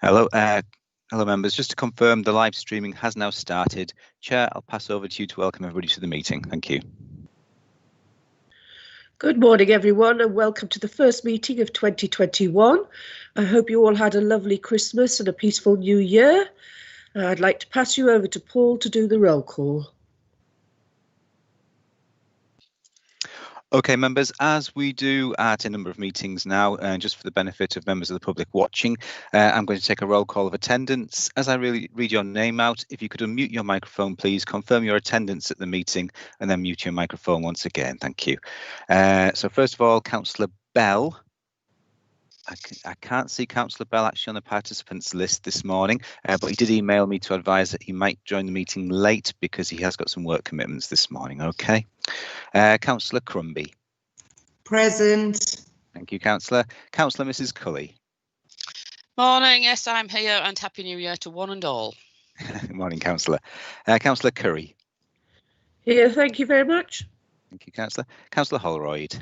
Hello, hello members. Just to confirm, the live streaming has now started. Chair, I'll pass over to you to welcome everybody to the meeting. Thank you. Good morning, everyone, and welcome to the first meeting of 2021. I hope you all had a lovely Christmas and a peaceful New Year. I'd like to pass you over to Paul to do the roll call. Okay, members, as we do at a number of meetings now, and just for the benefit of members of the public watching, I'm going to take a roll call of attendance. As I read your name out, if you could unmute your microphone, please confirm your attendance at the meeting and then mute your microphone once again. Thank you. So first of all, Councillor Bell. I can't see Councillor Bell actually on the participants list this morning, but he did email me to advise that he might join the meeting late because he has got some work commitments this morning. Okay. Councillor Crumby. Present. Thank you, Councillor. Councillor Mrs. Cully. Morning, yes, I'm here, and Happy New Year to one and all. Good morning, Councillor. Councillor Curry. Here, thank you very much. Thank you, Councillor. Councillor Holroyd.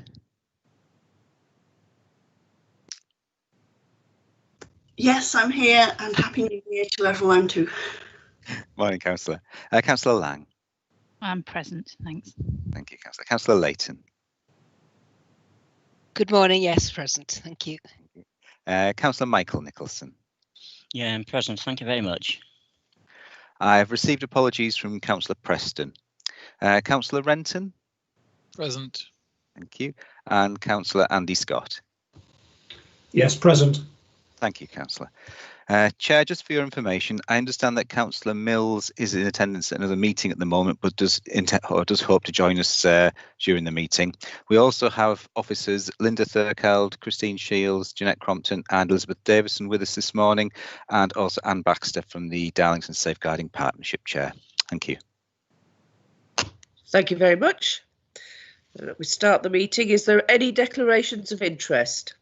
Yes, I'm here, and Happy New Year to everyone too. Morning, Councillor. Councillor Lang. I'm present, thanks. Thank you, Councillor. Councillor Layton. Good morning, yes, present, thank you. Councillor Michael Nicholson. Yeah, I'm present, thank you very much. I've received apologies from Councillor Preston. Councillor Renton. Present. Thank you. And Councillor Andy Scott. Yes, present. Thank you, Councillor. Chair, just for your information, I understand that Councillor Mills is in attendance at another meeting at the moment, but does hope to join us during the meeting. We also have officers Linda Thurkeld, Christine Shields, Jeanette Crompton and Elizabeth Davison with us this morning, and also Anne Baxter from the Darlington Safeguarding Partnership. Chair. Thank you. Thank you very much. We start the meeting. Is there any declarations of interest?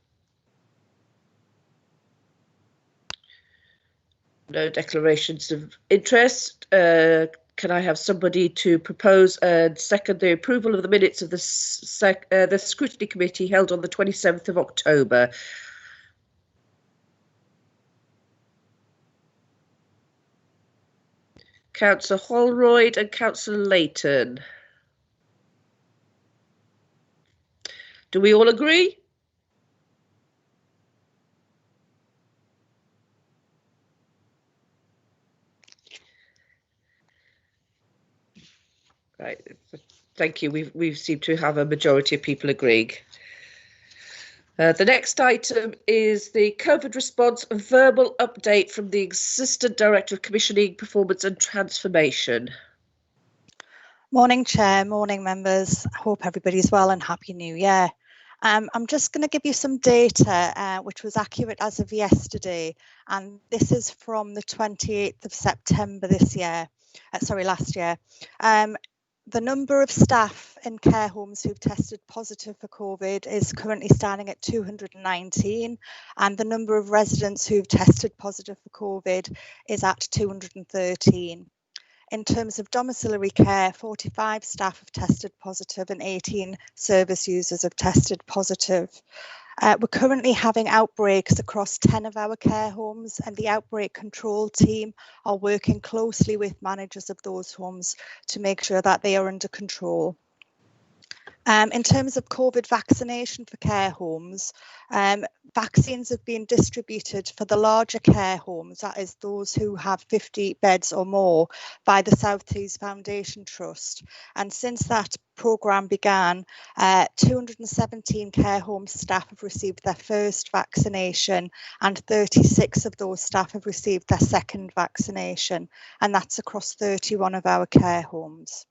No declarations of interest. Can I have somebody to propose and second the approval of the minutes of the Scrutiny Committee held on the 27th of October? Councillor Holroyd and Councillor Layton. Do we all agree? Right, thank you. We seem to have a majority of people agreeing. The next item is the COVID response verbal update from the Assistant Director of Commissioning, Performance and Transformation. Morning, Chair. Morning, members. I hope everybody's well and Happy New Year. I'm just going to give you some data which was accurate as of yesterday, and this is from the 28th of September this year. Last year. The number of staff in care homes who've tested positive for COVID is currently standing at 219, and the number of residents who've tested positive for COVID is at 213. In terms of domiciliary care, 45 staff have tested positive and 18 service users have tested positive. We're currently having outbreaks across 10 of our care homes, and the outbreak control team are working closely with managers of those homes to make sure that they are under control. In terms of COVID vaccination for care homes, vaccines have been distributed for the larger care homes, that is those who have 50 beds or more, by the South Tees Foundation Trust. And since that programme began, 217 care home staff have received their first vaccination, and 36 of those staff have received their second vaccination, and that's across 31 of our care homes.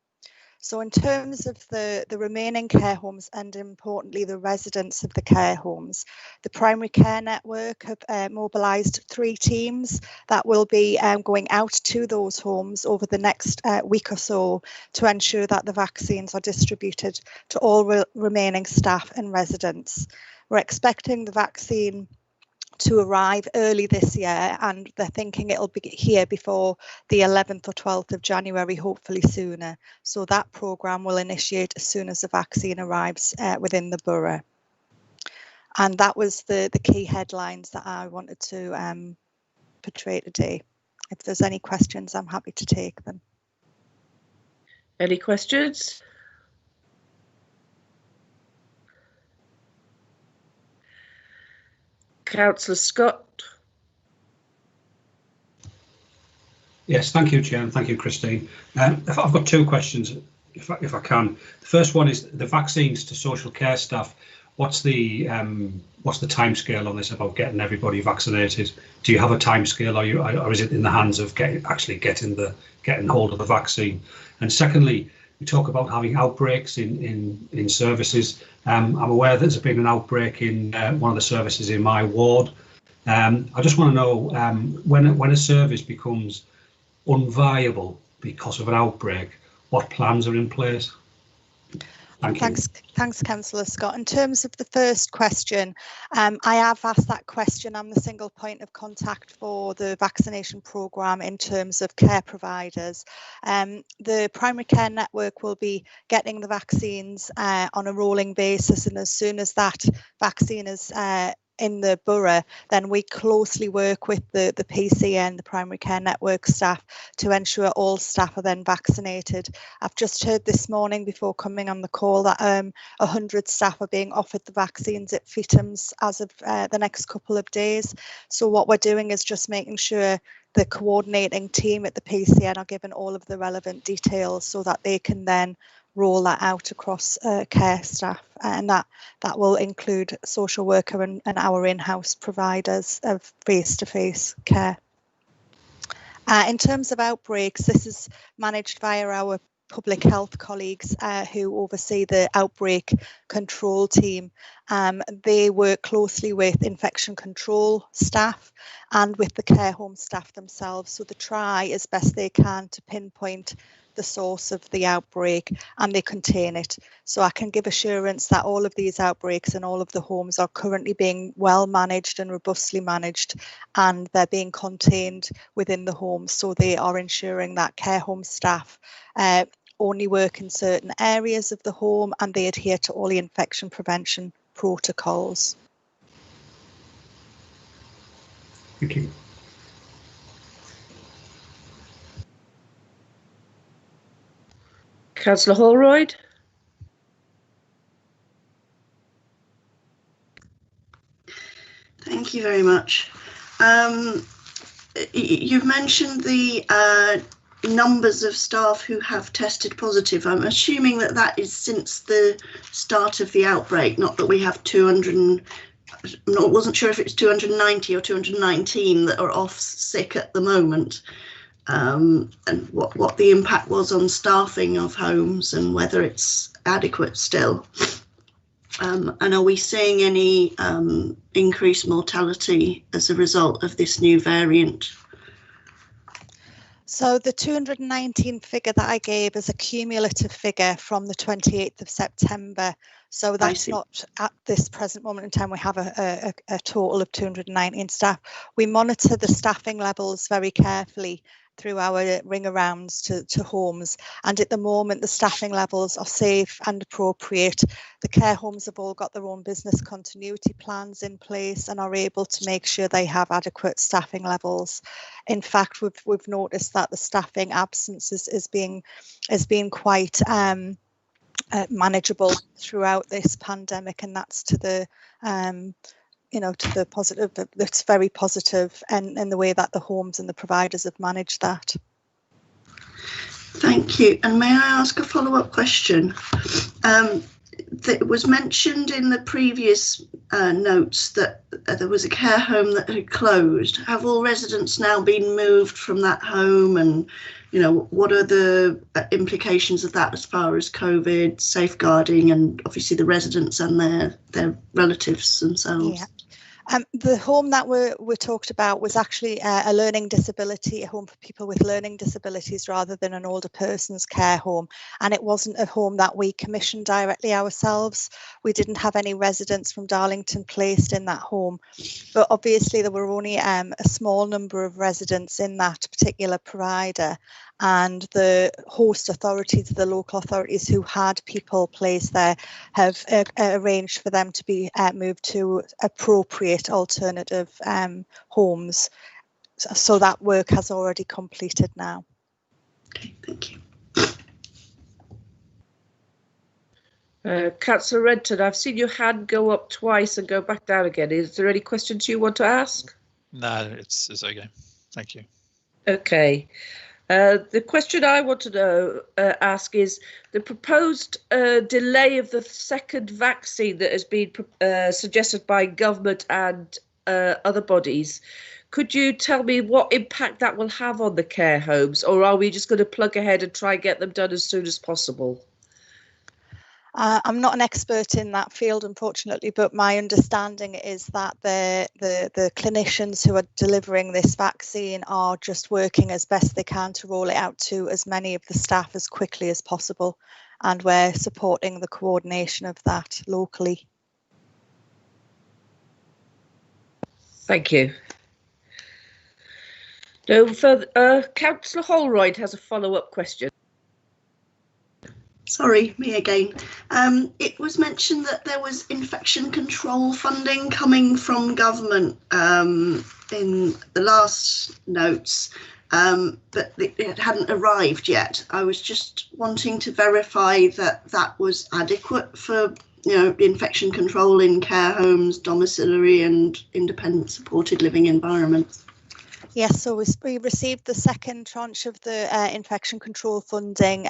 So in terms of the remaining care homes and importantly the residents of the care homes, the primary care network have mobilised 3 teams that will be going out to those homes over the next week or so to ensure that the vaccines are distributed to all remaining staff and residents. We're expecting the vaccine to arrive early this year, and they're thinking it'll be here before the 11th or 12th of January, hopefully sooner. So that programme will initiate as soon as the vaccine arrives within the borough. And that was the key headlines that I wanted to tray today. If there's any questions, I'm happy to take them. Any questions? Councillor Scott. Yes, thank you, Chair, and thank you, Christine. I've got two questions, if I can. The first one is the vaccines to social care staff. What's the timescale on this about getting everybody vaccinated? Do you have a timescale, or is it in the hands of getting hold of the vaccine? And secondly, we talk about having outbreaks in services. I'm aware that there's been an outbreak in one of the services in my ward. I just want to know when a service becomes unviable because of an outbreak, what plans are in place? Thanks, Councillor Scott. In terms of the first question, I have asked that question. I'm the single point of contact for the vaccination programme in terms of care providers. The primary care network will be getting the vaccines on a rolling basis, and as soon as that vaccine is in the borough, then we closely work with the PCN, the primary care network staff, to ensure all staff are then vaccinated. I've just heard this morning before coming on the call that 100 staff are being offered the vaccines at Feetham's as of the next couple of days. So what we're doing is just making sure the coordinating team at the PCN are given all of the relevant details so that they can then roll that out across care staff, and that will include social worker and our in-house providers of face-to-face care. In terms of outbreaks, this is managed via our public health colleagues who oversee the outbreak control team. They work closely with infection control staff and with the care home staff themselves, so they try as best they can to pinpoint the source of the outbreak, and they contain it. So I can give assurance that all of these outbreaks and all of the homes are currently being well managed and robustly managed, and they're being contained within the homes. So they are ensuring that care home staff only work in certain areas of the home, and they adhere to all the infection prevention protocols. Thank you. Councillor Holroyd. Thank you very much. You've mentioned the numbers of staff who have tested positive. I'm assuming that is since the start of the outbreak, not that we have 200. I wasn't sure if it's 290 or 219 that are off sick at the moment. And what the impact was on staffing of homes and whether it's adequate still. And are we seeing any increased mortality as a result of this new variant? So the 219 figure that I gave is a cumulative figure from the 28th of September. So that's not at this present moment in time. We have a total of 219 staff. We monitor the staffing levels very carefully through our ring-arounds to homes, and at the moment the staffing levels are safe and appropriate. The care homes have all got their own business continuity plans in place and are able to make sure they have adequate staffing levels. In fact, we've noticed that the staffing absence is being quite manageable throughout this pandemic, and that's to the to the positive. That's very positive, and in the way that the homes and the providers have managed that. Thank you. And may I ask a follow-up question? That was mentioned in the previous notes that there was a care home that had closed. Have all residents now been moved from that home, and what are the implications of that as far as COVID, safeguarding, and obviously the residents and their relatives themselves? Yeah. The home that we talked about was actually a learning disability, a home for people with learning disabilities rather than an older person's care home. And it wasn't a home that we commissioned directly ourselves. We didn't have any residents from Darlington placed in that home. But obviously there were only a small number of residents in that particular provider. And the host authorities, the local authorities who had people placed there, have arranged for them to be moved to appropriate alternative homes. so that work has already completed now. Okay, thank you. Councillor Renton, I've seen your hand go up twice and go back down again. Is there any questions you want to ask? No, it's okay. Thank you. Okay. The question I want to know, ask is the proposed delay of the second vaccine that has been suggested by government and other bodies. Could you tell me what impact that will have on the care homes, or are we just going to plug ahead and try and get them done as soon as possible? I'm not an expert in that field, unfortunately, but my understanding is that the clinicians who are delivering this vaccine are just working as best they can to roll it out to as many of the staff as quickly as possible, and we're supporting the coordination of that locally. Thank you. No further. Councillor Holroyd has a follow-up question. Sorry, me again. It was mentioned that there was infection control funding coming from government in the last notes, but it hadn't arrived yet. I was just wanting to verify that that was adequate for, infection control in care homes, domiciliary and independent supported living environments. Yes, so we received the second tranche of the infection control funding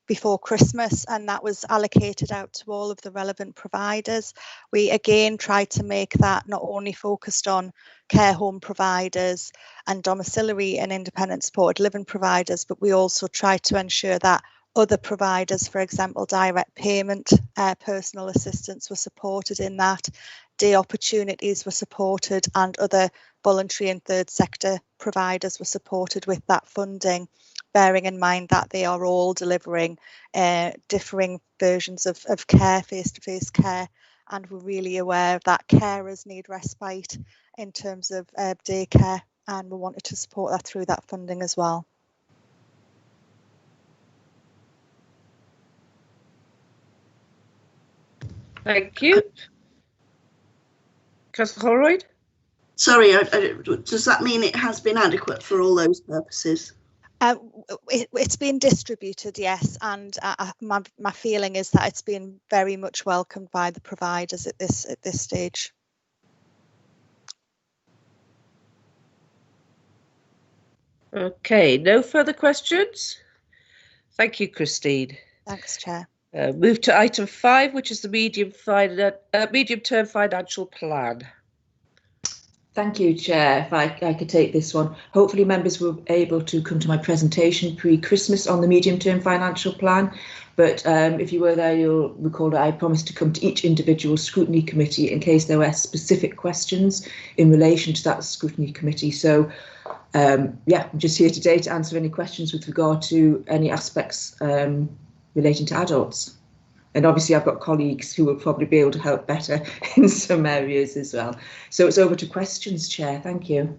before Christmas, and that was allocated out to all of the relevant providers. We again tried to make that not only focused on care home providers and domiciliary and independent supported living providers, but we also tried to ensure that other providers, for example, direct payment, personal assistance were supported in that, day opportunities were supported, and other voluntary and third sector providers were supported with that funding, bearing in mind that they are all delivering differing versions of care, face-to-face care, and we're really aware that carers need respite in terms of daycare, and we wanted to support that through that funding as well. Thank you. Councillor Holroyd? Sorry, does that mean it has been adequate for all those purposes? It's been distributed, yes, and my feeling is that it's been very much welcomed by the providers at this stage. Okay, no further questions. Thank you, Christine. Thanks, Chair. Move to item 5, which is the medium-term financial plan. Thank you, Chair. If I could take this one. Hopefully members were able to come to my presentation pre-Christmas on the medium-term financial plan. But if you were there, you'll recall that I promised to come to each individual scrutiny committee in case there were specific questions in relation to that scrutiny committee. So, yeah, I'm just here today to answer any questions with regard to any aspects relating to adults. And obviously I've got colleagues who will probably be able to help better in some areas as well. So it's over to questions, Chair. Thank you.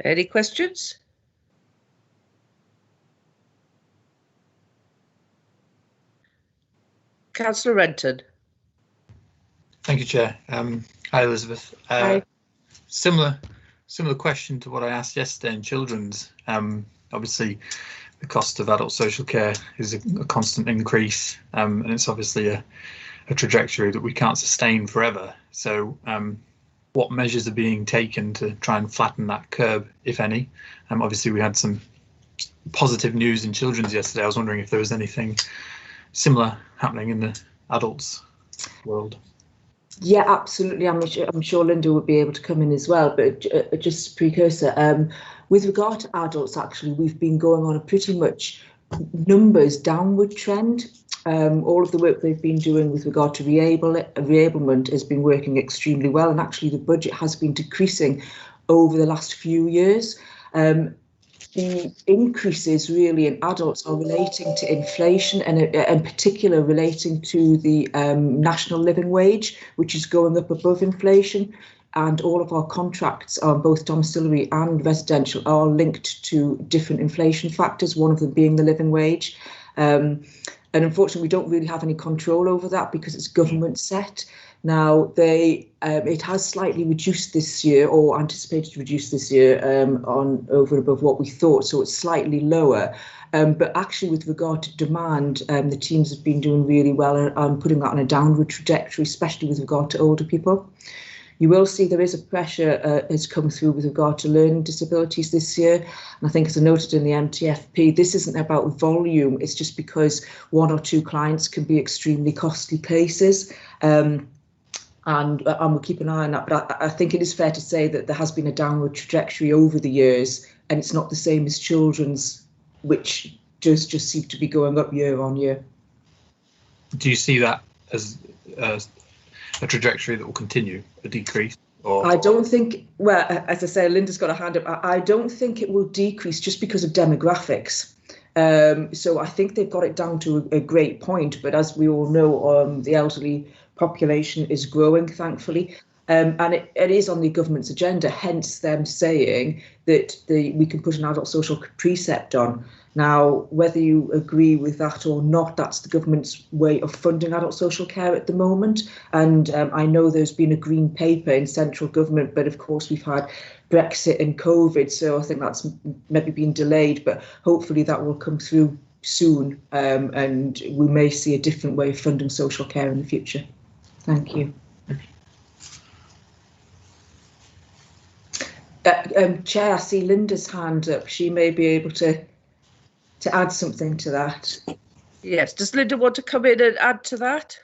Any questions? Councillor Renton. Thank you, Chair. Hi, Elizabeth. Hi. Similar question to what I asked yesterday in children's. Obviously, the cost of adult social care is a constant increase, and it's obviously a trajectory that we can't sustain forever. So what measures are being taken to try and flatten that curve, if any? Obviously, we had some positive news in children's yesterday. I was wondering if there was anything similar happening in the adults world. Yeah, absolutely. I'm sure Linda would be able to come in as well, but just precursor. With regard to adults, actually, we've been going on a pretty much numbers downward trend. All of the work they've been doing with regard to reablement has been working extremely well, and actually the budget has been decreasing over the last few years. The increases really in adults are relating to inflation, and in particular relating to the national living wage, which is going up above inflation. And all of our contracts, both domiciliary and residential, are linked to different inflation factors, one of them being the living wage. And And unfortunately, we don't really have any control over that because it's government set. Now, it has slightly reduced this year, or anticipated to reduce this year, on over and above what we thought, so it's slightly lower. But actually, with regard to demand, the teams have been doing really well and putting that on a downward trajectory, especially with regard to older people. You will see there is a pressure has come through with regard to learning disabilities this year. And I think, as I noted in the MTFP, this isn't about volume. It's just because one or two clients can be extremely costly cases. And we'll keep an eye on that. But I think it is fair to say that there has been a downward trajectory over the years, and it's not the same as children's, which just seem to be going up year on year. Do you see that as a trajectory that will continue, a decrease? Or I don't think, well, as I say, Linda's got a hand up. I don't think it will decrease just because of demographics. So I think they've got it down to a great point. But as we all know, the elderly population is growing, thankfully. And it is on the government's agenda, hence them saying that we can put an adult social precept on. Now, whether you agree with that or not, that's the government's way of funding adult social care at the moment. And I know there's been a green paper in central government, but of course we've had Brexit and COVID, so I think that's maybe been delayed, but hopefully that will come through soon, and we may see a different way of funding social care in the future. Thank you. Chair, I see Linda's hand up. She may be able to add something to that. Yes, does Linda want to come in and add to that?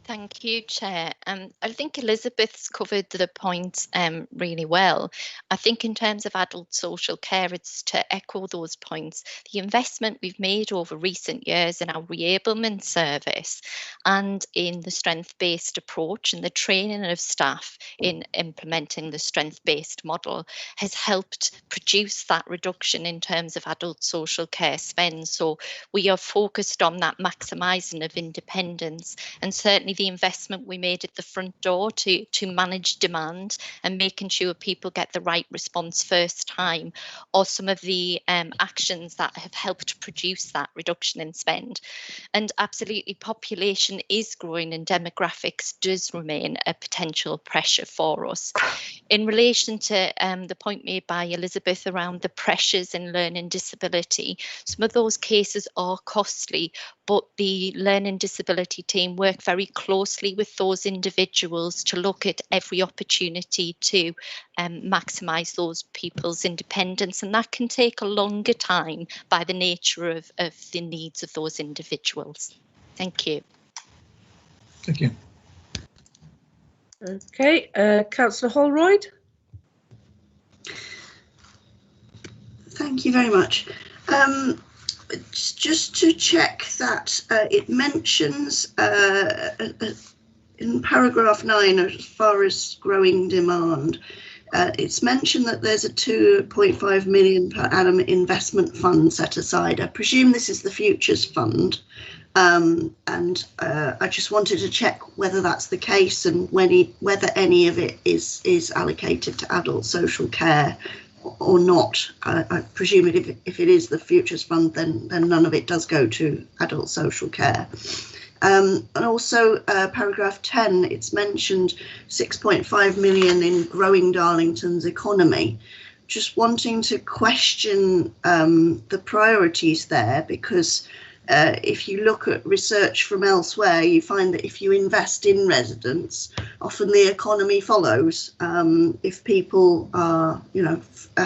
Thank you, Chair. I think Elizabeth's covered the point really well. I think in terms of adult social care, it's to echo those points. The investment we've made over recent years in our reablement service and in the strength-based approach and the training of staff in implementing the strength-based model has helped produce that reduction in terms of adult social care spend. So we are focused on that maximising of independence, and certainly the investment we made at the front door to manage demand and making sure people get the right response first time are some of the actions that have helped produce that reduction in spend. And absolutely, population is growing and demographics does remain a potential pressure for us. In relation to the point made by Elizabeth around the pressures in learning disability, some of those cases are costly, but the learning disability team work very closely with those individuals to look at every opportunity to maximise those people's independence, and that can take a longer time by the nature of the needs of those individuals. Thank you. Thank you. Okay, Councillor Holroyd. Thank you very much. Just to check that it mentions in paragraph 9, as far as growing demand, it's mentioned that there's a 2.5 million per annum investment fund set aside. I presume this is the Futures Fund, and I just wanted to check whether that's the case and whether any of it is allocated to adult social care or not. I presume if it is the Futures Fund, then none of it does go to adult social care. And also paragraph 10, it's mentioned 6.5 million in growing Darlington's economy. Just wanting to question the priorities there, because if you look at research from elsewhere, you find that if you invest in residents, often the economy follows. If people are,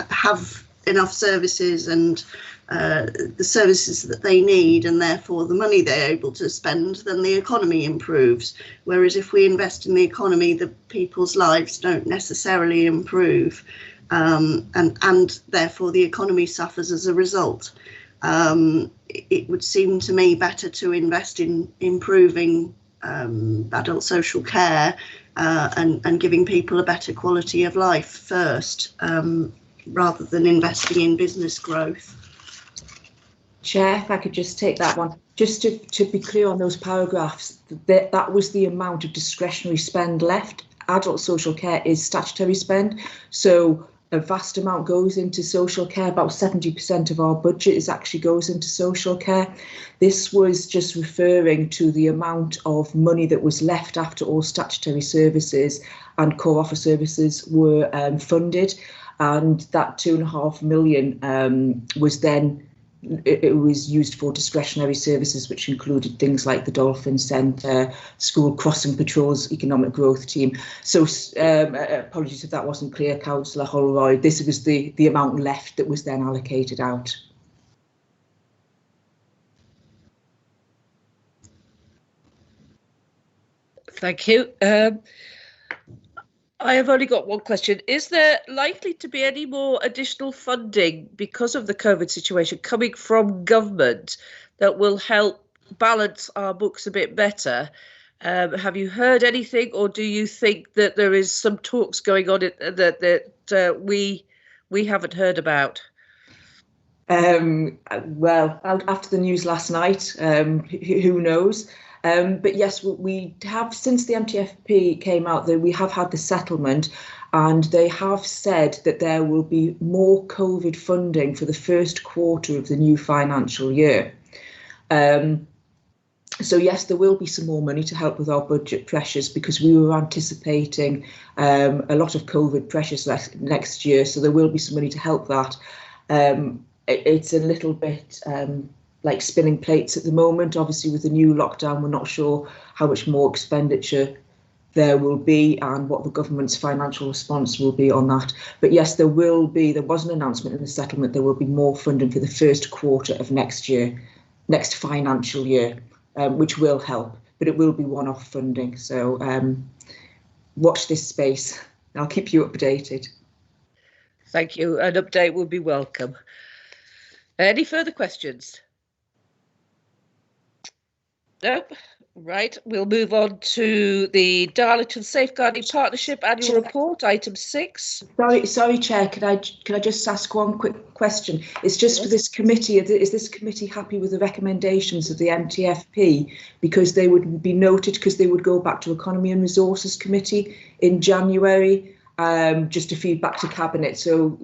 have enough services and the services that they need, and therefore the money they're able to spend, then the economy improves. Whereas if we invest in the economy, the people's lives don't necessarily improve, and therefore the economy suffers as a result. It would seem to me better to invest in improving adult social care and giving people a better quality of life first, rather than investing in business growth. Chair, if I could just take that one. Just to be clear on those paragraphs, that was the amount of discretionary spend left. Adult social care is statutory spend. So a vast amount goes into social care. About 70% of our budget actually goes into social care. This was just referring to the amount of money that was left after all statutory services and core offer services were funded, and that £2.5 million was then it was used for discretionary services, which included things like the Dolphin Centre, school crossing patrols, economic growth team. So apologies if that wasn't clear, Councillor Holroyd. This was the amount left that was then allocated out. Thank you. I have only got one question. Is there likely to be any more additional funding because of the COVID situation coming from government that will help balance our books a bit better? Have you heard anything, or do you think that there is some talks going on that we haven't heard about? Well, after the news last night, who knows? But yes, we have, since the MTFP came out, that we have had the settlement, and they have said that there will be more COVID funding for the first quarter of the new financial year. So yes, there will be some more money to help with our budget pressures, because we were anticipating a lot of COVID pressures next year. So there will be some money to help that. It's a little bit like spinning plates at the moment. Obviously, with the new lockdown, we're not sure how much more expenditure there will be and what the government's financial response will be on that. But yes, there was an announcement in the settlement, there will be more funding for the first quarter of next financial year, which will help, but it will be one-off funding. So watch this space. I'll keep you updated. Thank you. An update will be welcome. Any further questions? Nope. Right, we'll move on to the Darlington Safeguarding Partnership Annual Report, item 6. Sorry, Chair. Can I just ask one quick question? It's just for this committee. Is this committee happy with the recommendations of the MTFP, because they would be noted, because they would go back to Economy and Resources Committee in January, just to feed back to Cabinet. So,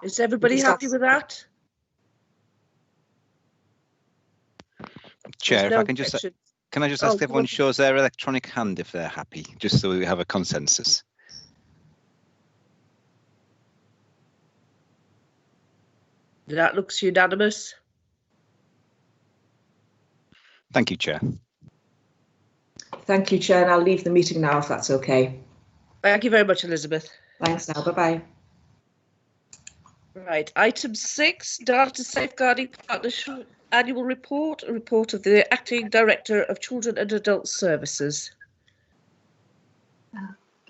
is everybody happy with that? Chair, if I can just. Can I just ask everyone shows their electronic hand if they're happy, just so we have a consensus? That looks unanimous. Thank you, Chair. Thank you, Chair, and I'll leave the meeting now if that's okay. Thank you very much, Elizabeth. Thanks now, bye-bye. Right, item 6, Darlington Safeguarding Partnership Annual Report, a report of the Acting Director of Children and Adult Services.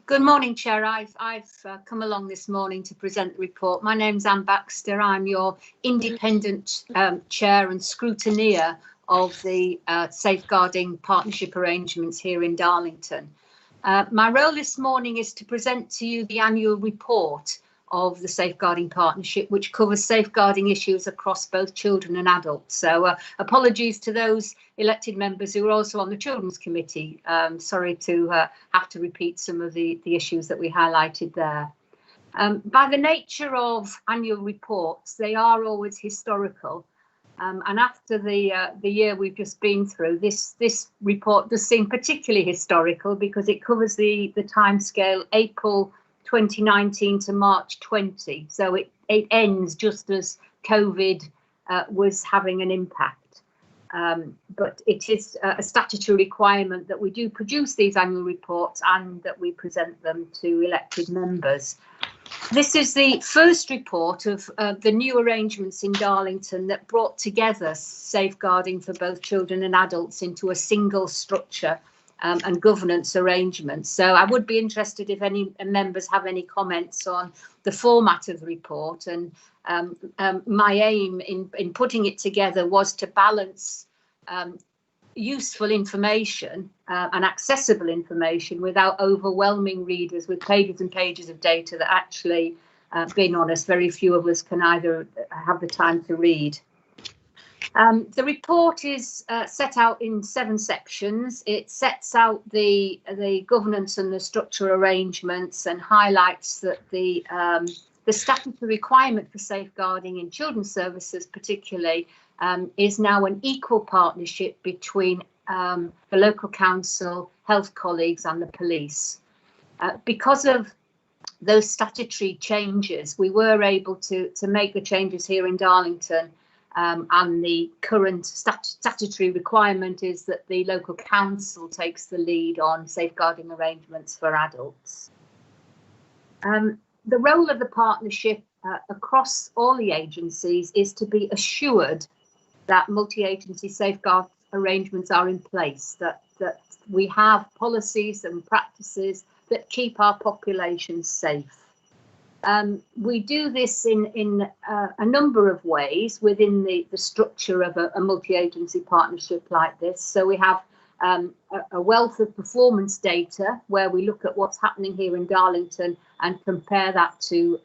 Good morning, Chair. I've come along this morning to present the report. My name's Anne Baxter. I'm your independent chair and scrutineer of the Safeguarding Partnership arrangements here in Darlington. My role this morning is to present to you the annual report of the Safeguarding Partnership, which covers safeguarding issues across both children and adults. So apologies to those elected members who are also on the Children's Committee. Sorry to have to repeat some of the issues that we highlighted there. By the nature of annual reports, they are always historical. And after the year we've just been through, this report does seem particularly historical because it covers the timescale April 2019 to March 20. So it ends just as COVID was having an impact. But it is a statutory requirement that we do produce these annual reports and that we present them to elected members. This is the first report of the new arrangements in Darlington that brought together safeguarding for both children and adults into a single structure and governance arrangements. So I would be interested if any members have any comments on the format of the report. And my aim in putting it together was to balance useful information and accessible information without overwhelming readers with pages and pages of data that actually, being honest, very few of us can either have the time to read. The report is set out in 7 sections. It sets out the governance and the structure arrangements and highlights that the the statutory requirement for safeguarding in children's services particularly is now an equal partnership between the local council, health colleagues and the police. Because of those statutory changes, we were able to make the changes here in Darlington, and the current statutory requirement is that the local council takes the lead on safeguarding arrangements for adults. The role of the partnership across all the agencies is to be assured that multi-agency safeguard arrangements are in place, that we have policies and practices that keep our population safe. We do this in a number of ways within the structure of a multi-agency partnership like this. So we have a wealth of performance data where we look at what's happening here in Darlington and compare that to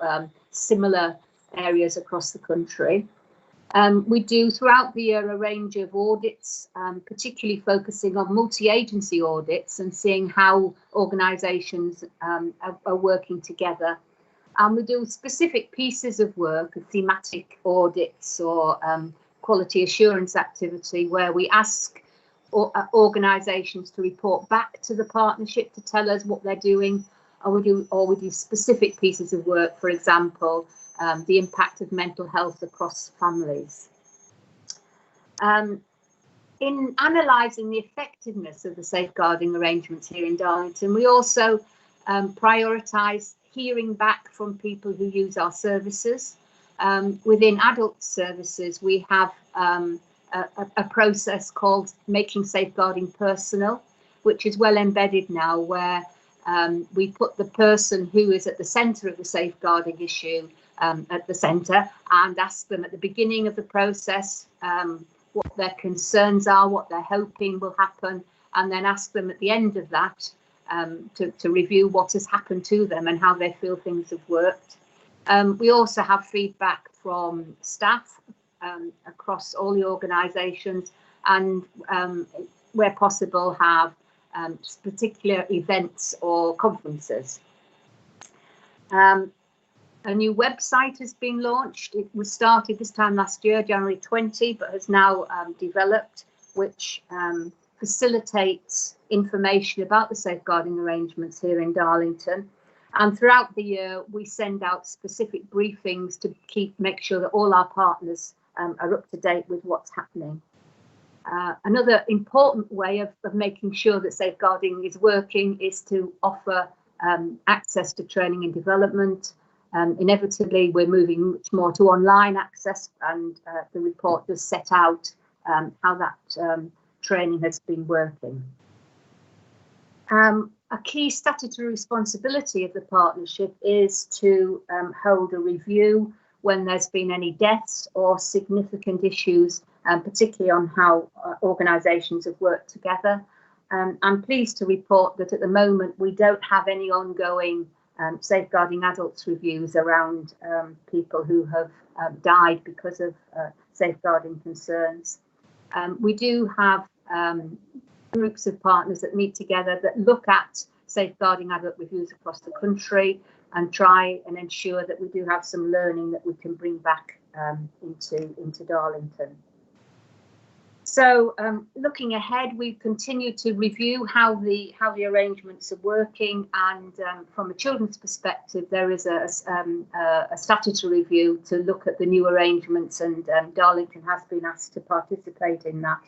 similar areas across the country. We do throughout the year a range of audits, particularly focusing on multi-agency audits and seeing how organisations are working together. And we do specific pieces of work, thematic audits or quality assurance activity, where we ask organisations to report back to the partnership to tell us what they're doing, or we do specific pieces of work, for example, the impact of mental health across families. In analysing the effectiveness of the safeguarding arrangements here in Darlington, we also prioritise hearing back from people who use our services. Within adult services, we have a process called Making Safeguarding Personal, which is well embedded now, where we put the person who is at the centre of the safeguarding issue at the centre and ask them at the beginning of the process what their concerns are, what they're hoping will happen, and then ask them at the end of that to review what has happened to them and how they feel things have worked. We also have feedback from staff across all the organisations, and where possible have particular events or conferences. A new website has been launched. It was started this time last year, January 20, but has now developed, which facilitates information about the safeguarding arrangements here in Darlington. And throughout the year, we send out specific briefings to make sure that all our partners are up to date with what's happening. Another important way of making sure that safeguarding is working is to offer access to training and development. Inevitably, we're moving much more to online access, and the report does set out how that training has been working. A key statutory responsibility of the partnership is to hold a review when there's been any deaths or significant issues, particularly on how organisations have worked together. I'm pleased to report that at the moment we don't have any ongoing safeguarding adults reviews around people who have died because of safeguarding concerns. We do have groups of partners that meet together that look at safeguarding adult reviews across the country and try and ensure that we do have some learning that we can bring back into Darlington. So looking ahead, we continue to review how the arrangements are working, and from a children's perspective, there is a statutory review to look at the new arrangements, and Darlington has been asked to participate in that.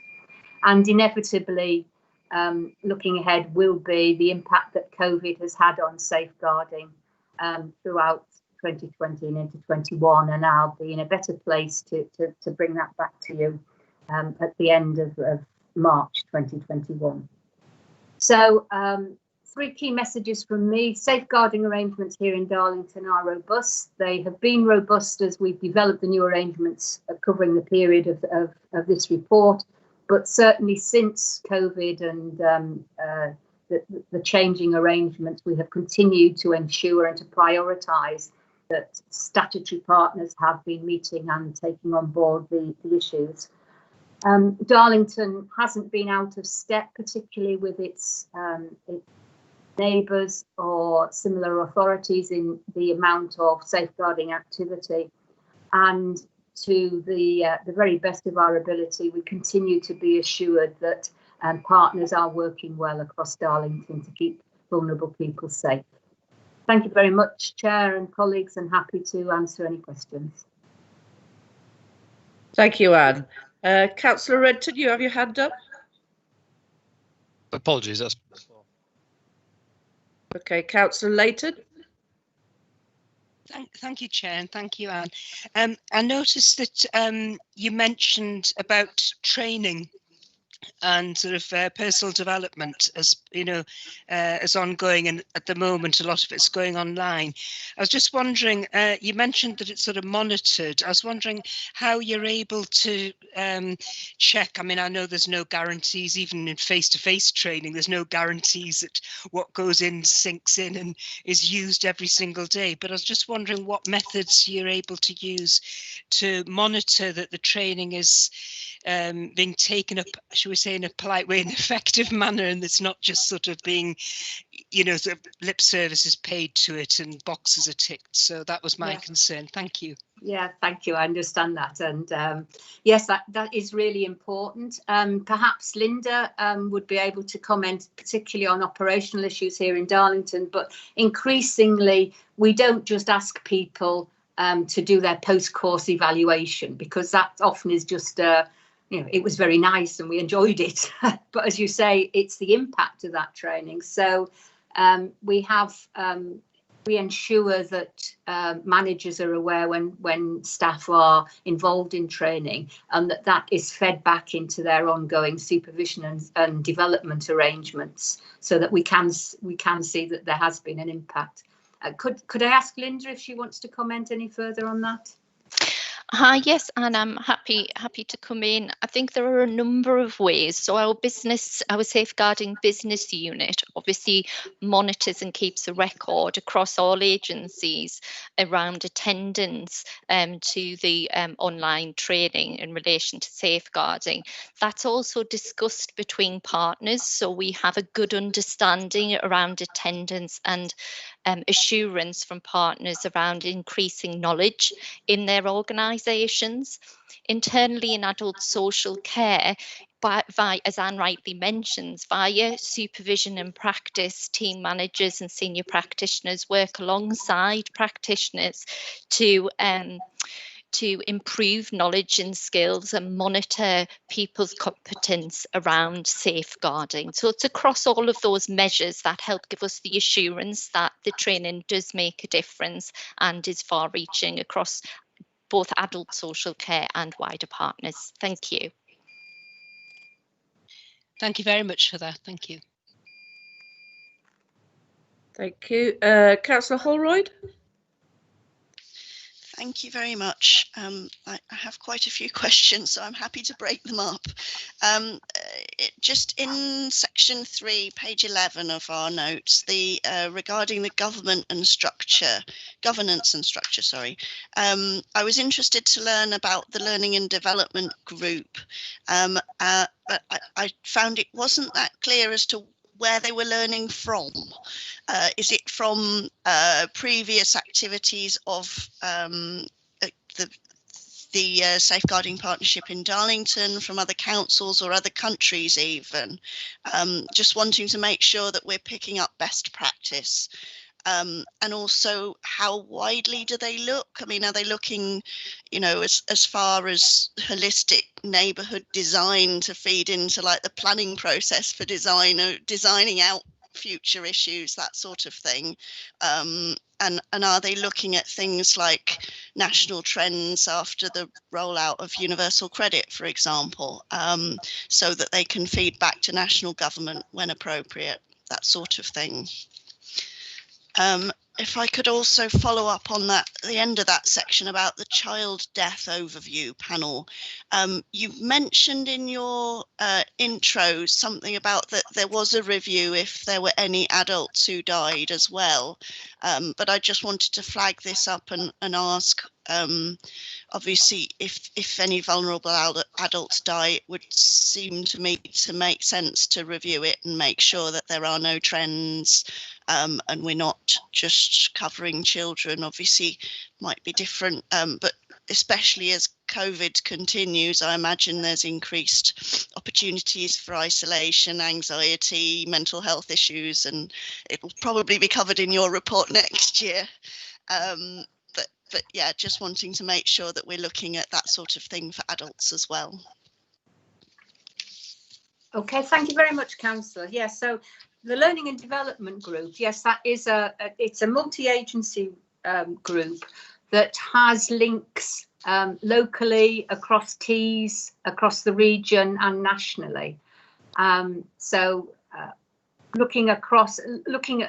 And inevitably, looking ahead will be the impact that COVID has had on safeguarding throughout 2020 and into 21, and I'll be in a better place to bring that back to you at the end of March 2021. So 3 key messages from me. Safeguarding arrangements here in Darlington are robust. They have been robust as we've developed the new arrangements covering the period of this report, but certainly since COVID and the changing arrangements, we have continued to ensure and to prioritise that statutory partners have been meeting and taking on board the issues. Darlington hasn't been out of step, particularly with its neighbours or similar authorities in the amount of safeguarding activity. And to the very best of our ability, we continue to be assured that partners are working well across Darlington to keep vulnerable people safe. Thank you very much, Chair and colleagues, and happy to answer any questions. Thank you, Anne. Councillor Renton, you have your hand up. Apologies. That's... Okay, Councillor Layton. Thank you, Chair, and thank you, Anne. I noticed that you mentioned about training and sort of personal development as as ongoing, and at the moment a lot of it's going online. I was just wondering, you mentioned that it's sort of monitored. I was wondering how you're able to check. I mean, I know there's no guarantees, even in face-to-face training, there's no guarantees that what goes in sinks in and is used every single day, but I was just wondering what methods you're able to use to monitor that the training is being taken up, shall we say, in a polite way, in an effective manner, and it's not just sort of being, sort of lip services paid to it and boxes are ticked. So that was my concern. Thank you. Yeah, thank you. I understand that. And yes, that is really important. Perhaps Linda would be able to comment particularly on operational issues here in Darlington, but increasingly we don't just ask people to do their post-course evaluation, because that often is just it was very nice and we enjoyed it. But as you say, it's the impact of that training. So we ensure that managers are aware when staff are involved in training, and that is fed back into their ongoing supervision and development arrangements, so that we can see that there has been an impact. Could I ask Linda if she wants to comment any further on that? Yes, and I'm happy to come in. I think there are a number of ways. So our safeguarding business unit obviously monitors and keeps a record across all agencies around attendance to the online training in relation to safeguarding. That's also discussed between partners, so we have a good understanding around attendance and assurance from partners around increasing knowledge in their organisations. Internally in adult social care, as Anne rightly mentions, via supervision and practice, team managers and senior practitioners work alongside practitioners to improve knowledge and skills and monitor people's competence around safeguarding. So it's across all of those measures that help give us the assurance that the training does make a difference and is far-reaching across both adult social care and wider partners. Thank you. Thank you very much for that. Thank you. Thank you. Councillor Holroyd. Thank you very much. I have quite a few questions, so I'm happy to break them up. Just in section 3, page 11 of our notes, regarding the governance and structure, I was interested to learn about the learning and development group. But I found it wasn't that clear as to where they were learning from. Is it from previous activities of the Safeguarding Partnership in Darlington, from other councils or other countries even? Just wanting to make sure that we're picking up best practice. And also, how widely do they look? I mean, are they looking, as far as holistic neighbourhood design to feed into like the planning process for designing out future issues, that sort of thing? And are they looking at things like national trends after the rollout of universal credit, for example, so that they can feed back to national government when appropriate, that sort of thing? If I could also follow up on that, the end of that section about the child death overview panel. You mentioned in your intro something about that there was a review if there were any adults who died as well. But I just wanted to flag this up and ask Obviously, if any vulnerable adults die, it would seem to me to make sense to review it and make sure that there are no trends, and we're not just covering children. Obviously, might be different, but especially as COVID continues, I imagine there's increased opportunities for isolation, anxiety, mental health issues, and it will probably be covered in your report next year. But yeah, just wanting to make sure that we're looking at that sort of thing for adults as well. Okay, thank you very much, Councillor. Yes, so the Learning and Development Group, yes, that is it's a multi-agency group that has links locally, across TEEs, across the region and nationally. Looking at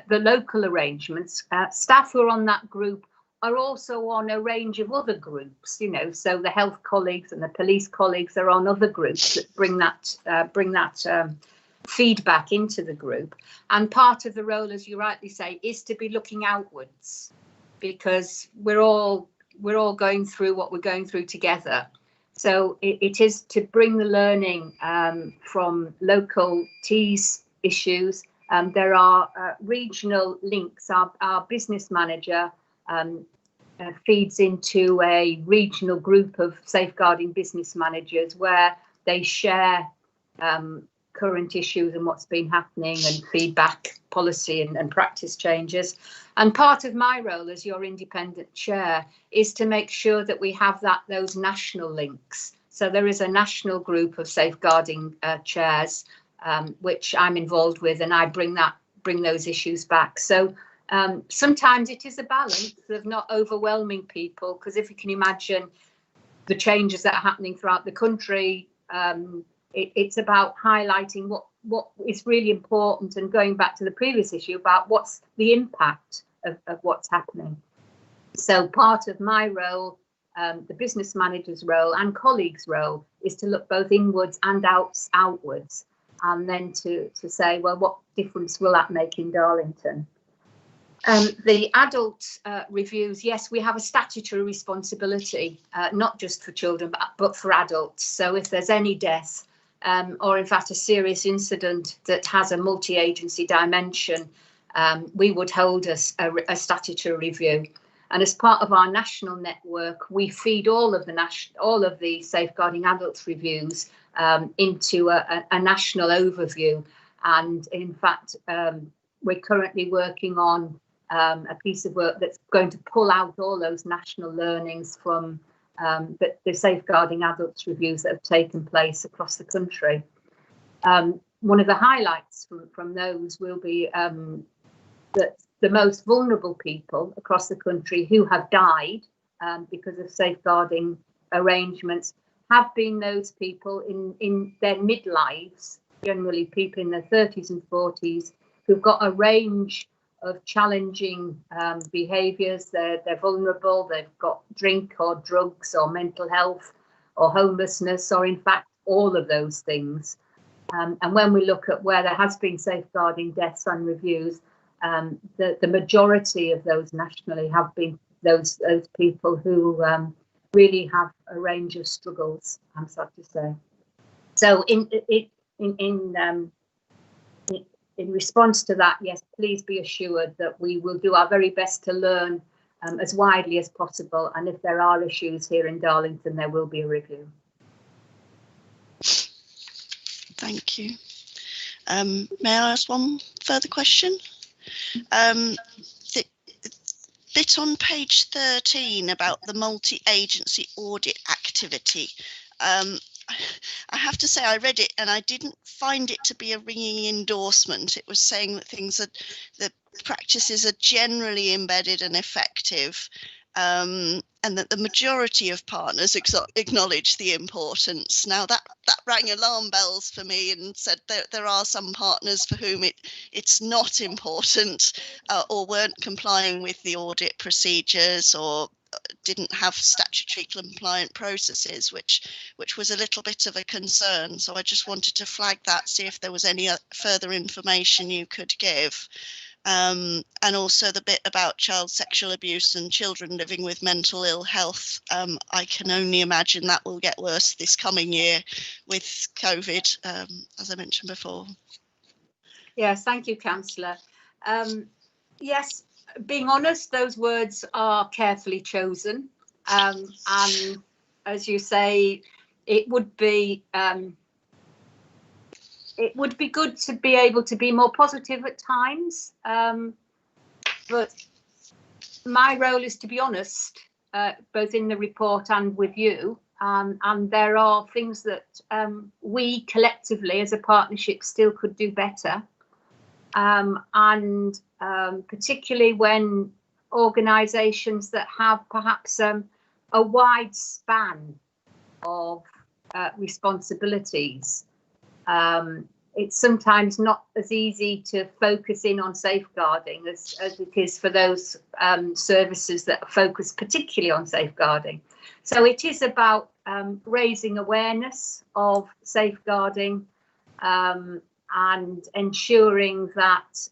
the local arrangements, staff who are on that group are also on a range of other groups, you know, so the health colleagues and the police colleagues are on other groups that bring that feedback into the group. And part of the role, as you rightly say, is to be looking outwards, because we're all going through what we're going through together. So it is to bring the learning from local TEEs issues. There are regional links. Our business manager feeds into a regional group of safeguarding business managers where they share current issues and what's been happening and feedback, policy and practice changes. And part of my role as your independent chair is to make sure that we have those national links. So there is a national group of safeguarding chairs, which I'm involved with, and I bring those issues back. So sometimes it is a balance of not overwhelming people, because if you can imagine the changes that are happening throughout the country, it's about highlighting what is really important and going back to the previous issue about what's the impact of what's happening. So part of my role, the business manager's role and colleagues' role, is to look both inwards and outwards, and then to say, well, what difference will that make in Darlington? The adult reviews, yes, we have a statutory responsibility, not just for children, but for adults. So if there's any death or in fact a serious incident that has a multi-agency dimension, we would hold a statutory review. And as part of our national network, we feed all of the safeguarding adults reviews into a national overview. And in fact, we're currently working on a piece of work that's going to pull out all those national learnings from the safeguarding adults reviews that have taken place across the country. One of the highlights from those will be that the most vulnerable people across the country who have died because of safeguarding arrangements have been those people in their midlives, generally people in their 30s and 40s, who've got a range of challenging behaviours. They're vulnerable, they've got drink or drugs or mental health or homelessness, or in fact all of those things. And when we look at where there has been safeguarding deaths on reviews, the majority of those nationally have been those people who really have a range of struggles, I'm sad to say. So in response to that, yes, please be assured that we will do our very best to learn as widely as possible. And if there are issues here in Darlington, there will be a review. Thank you. May I ask one further question? The bit on page 13 about the multi-agency audit activity. I have to say I read it and I didn't find it to be a ringing endorsement. It was saying that the practices are generally embedded and effective, and that the majority of partners acknowledge the importance. Now that rang alarm bells for me, and said there are some partners for whom it's not important, or weren't complying with the audit procedures, or didn't have statutory compliant processes, which was a little bit of a concern. So I just wanted to flag that, see if there was any further information you could give. and also the bit about child sexual abuse and children living with mental ill health. I can only imagine that will get worse this coming year with COVID, as I mentioned before. Yes, thank you, Councillor. Yes, being honest, those words are carefully chosen. And as you say, it would be good to be able to be more positive at times. But my role is to be honest, both in the report and with you. And there are things that we collectively as a partnership still could do better. And particularly when organisations that have perhaps a wide span of responsibilities, it's sometimes not as easy to focus in on safeguarding as it is for those services that focus particularly on safeguarding. So it is about raising awareness of safeguarding, and ensuring that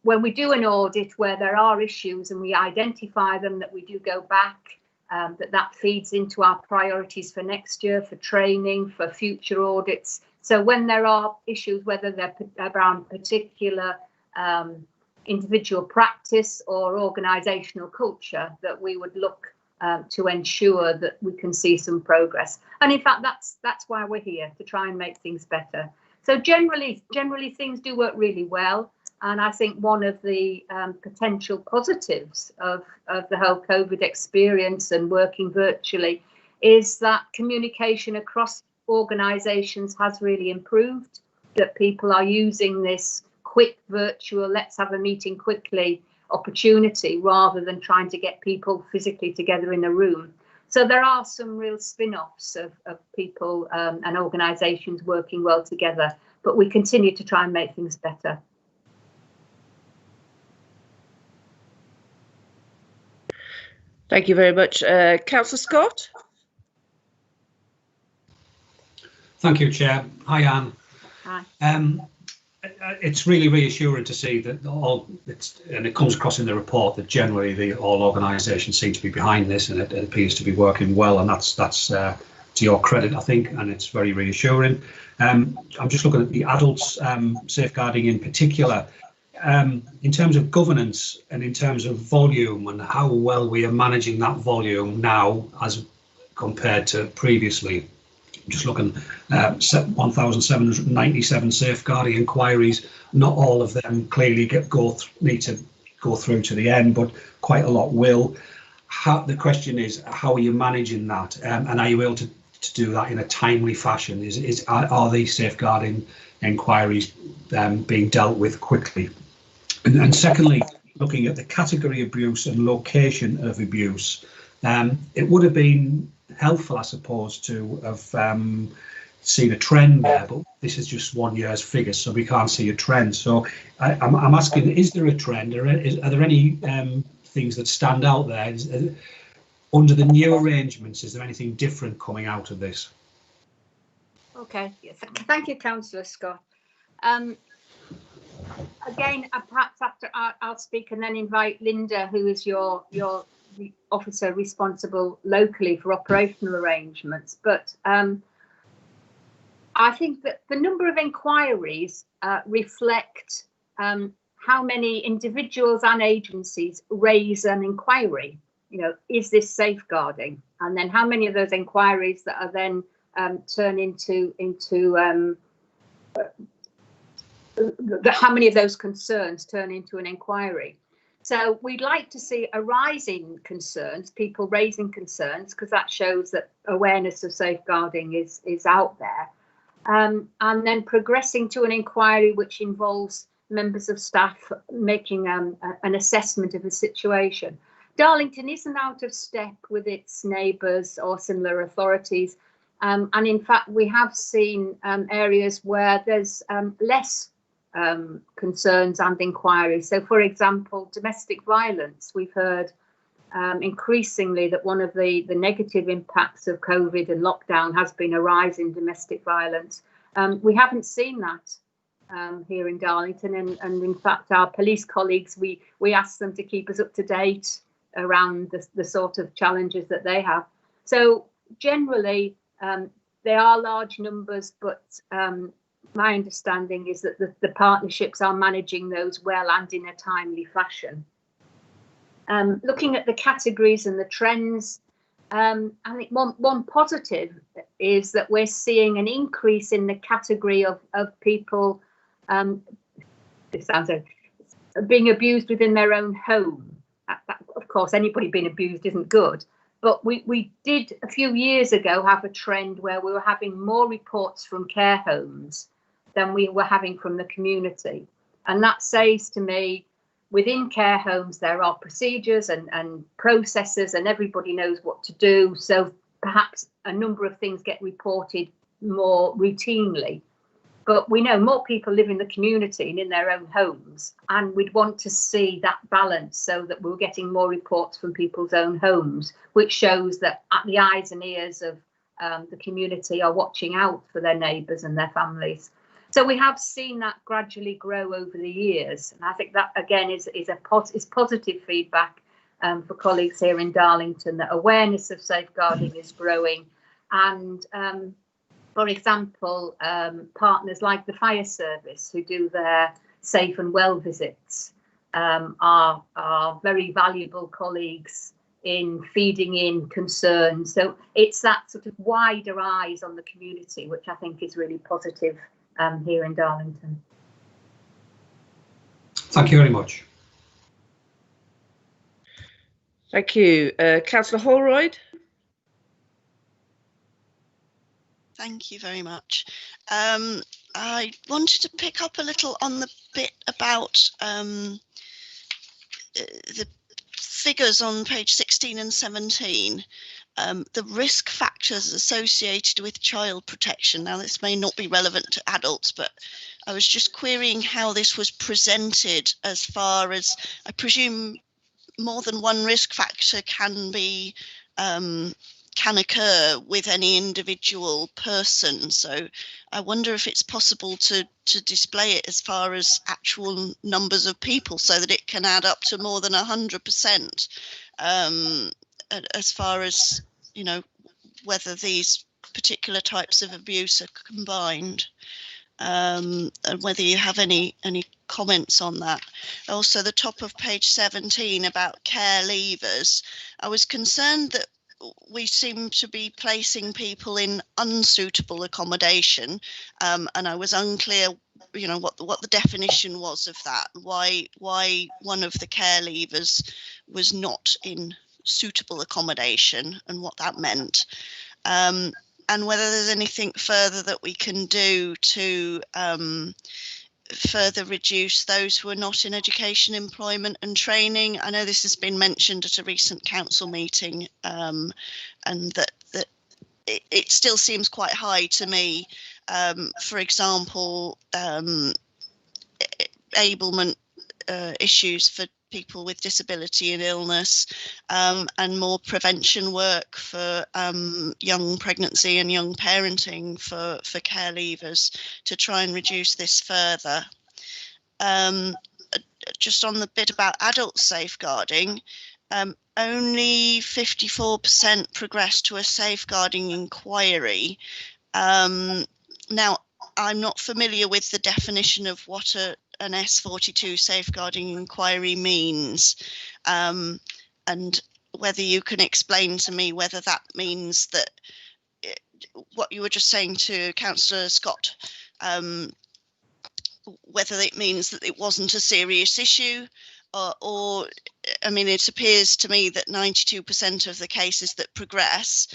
when we do an audit where there are issues and we identify them, that we do go back, that feeds into our priorities for next year, for training, for future audits. So when there are issues, whether they're around particular individual practice or organisational culture, that we would look to ensure that we can see some progress. And in fact, that's why we're here, to try and make things better. So generally things do work really well. And I think one of the potential positives of the whole COVID experience and working virtually is that communication across organisations has really improved, that people are using this quick virtual, let's have a meeting quickly opportunity rather than trying to get people physically together in a room. So there are some real spin-offs of people and organisations working well together, but we continue to try and make things better. Thank you very much. Councillor Scott? Thank you, Chair. Hi, Anne. Hi. It's really reassuring to see that and it comes across in the report that generally all organisations seem to be behind this, and it appears to be working well, and that's to your credit, I think, and it's very reassuring. I'm just looking at the adults safeguarding in particular. In terms of governance and in terms of volume and how well we are managing that volume now as compared to previously. I'm just looking at 1,797 safeguarding inquiries. Not all of them clearly need to go through to the end, but quite a lot will. The question is, how are you managing that, and are you able to do that in a timely fashion? Are these safeguarding inquiries being dealt with quickly? And secondly, looking at the category abuse and location of abuse, it would have been helpful, I suppose, to have seen a trend there, but this is just 1 year's figures, so we can't see a trend. So I'm asking, is there a trend? Are there any things that stand out there? Under the new arrangements, is there anything different coming out of this? Okay, thank you, Councillor Scott. Again, perhaps after I'll speak and then invite Linda, who is your officer responsible locally for operational arrangements. But I think that the number of inquiries reflect how many individuals and agencies raise an inquiry. You know, is this safeguarding? And then how many of those inquiries that are then turn into how many of those concerns turn into an inquiry? So we'd like to see a rise in concerns, people raising concerns, because that shows that awareness of safeguarding is out there. And then progressing to an inquiry which involves members of staff making an assessment of a situation. Darlington isn't out of step with its neighbours or similar authorities. And in fact, we have seen areas where there's less concerns and inquiries. So, for example, domestic violence. We've heard increasingly that one of the negative impacts of COVID and lockdown has been a rise in domestic violence. We haven't seen that here in Darlington, and in fact our police colleagues, we ask them to keep us up to date around the sort of challenges that they have. So generally they are large numbers, but my understanding is that the partnerships are managing those well and in a timely fashion. Looking at the categories and the trends, I think one positive is that we're seeing an increase in the category of people, this sounds being abused within their own home. Of course, anybody being abused isn't good, but we did a few years ago have a trend where we were having more reports from care homes than we were having from the community. And that says to me, within care homes, there are procedures and processes, and everybody knows what to do. So perhaps a number of things get reported more routinely. But we know more people live in the community and in their own homes, and we'd want to see that balance so that we're getting more reports from people's own homes, which shows that the eyes and ears of the community are watching out for their neighbours and their families. So we have seen that gradually grow over the years, and I think that again is positive feedback for colleagues here in Darlington, that awareness of safeguarding is growing, and for example, partners like the fire service who do their safe and well visits are very valuable colleagues in feeding in concerns. So it's that sort of wider eyes on the community, which I think is really positive here in Darlington. Thank you very much. Thank you. Councillor Holroyd. Thank you very much. I wanted to pick up a little on the bit about the figures on page 16 and 17, the risk factors associated with child protection. Now, this may not be relevant to adults, but I was just querying how this was presented, as far as I presume more than one risk factor can be can occur with any individual person. So I wonder if it's possible to display it as far as actual numbers of people, so that it can add up to more than 100%, as far as, you know, whether these particular types of abuse are combined, and whether you have any comments on that. Also, the top of page 17 about care leavers, I was concerned that we seem to be placing people in unsuitable accommodation, and I was unclear, you know, what the definition was of that. Why one of the care leavers was not in suitable accommodation, and what that meant, and whether there's anything further that we can do to further reduce those who are not in education, employment and training. I know this has been mentioned at a recent council meeting, and that it still seems quite high to me. For example, ablement issues for people with disability and illness, and more prevention work for young pregnancy and young parenting for care leavers, to try and reduce this further. Just on the bit about adult safeguarding, only 54% progressed to a safeguarding inquiry. Now, I'm not familiar with the definition of what an S42 safeguarding inquiry means, and whether you can explain to me whether that means that what you were just saying to Councillor Scott, whether it means that it wasn't a serious issue, or I mean, it appears to me that 92% of the cases that progress,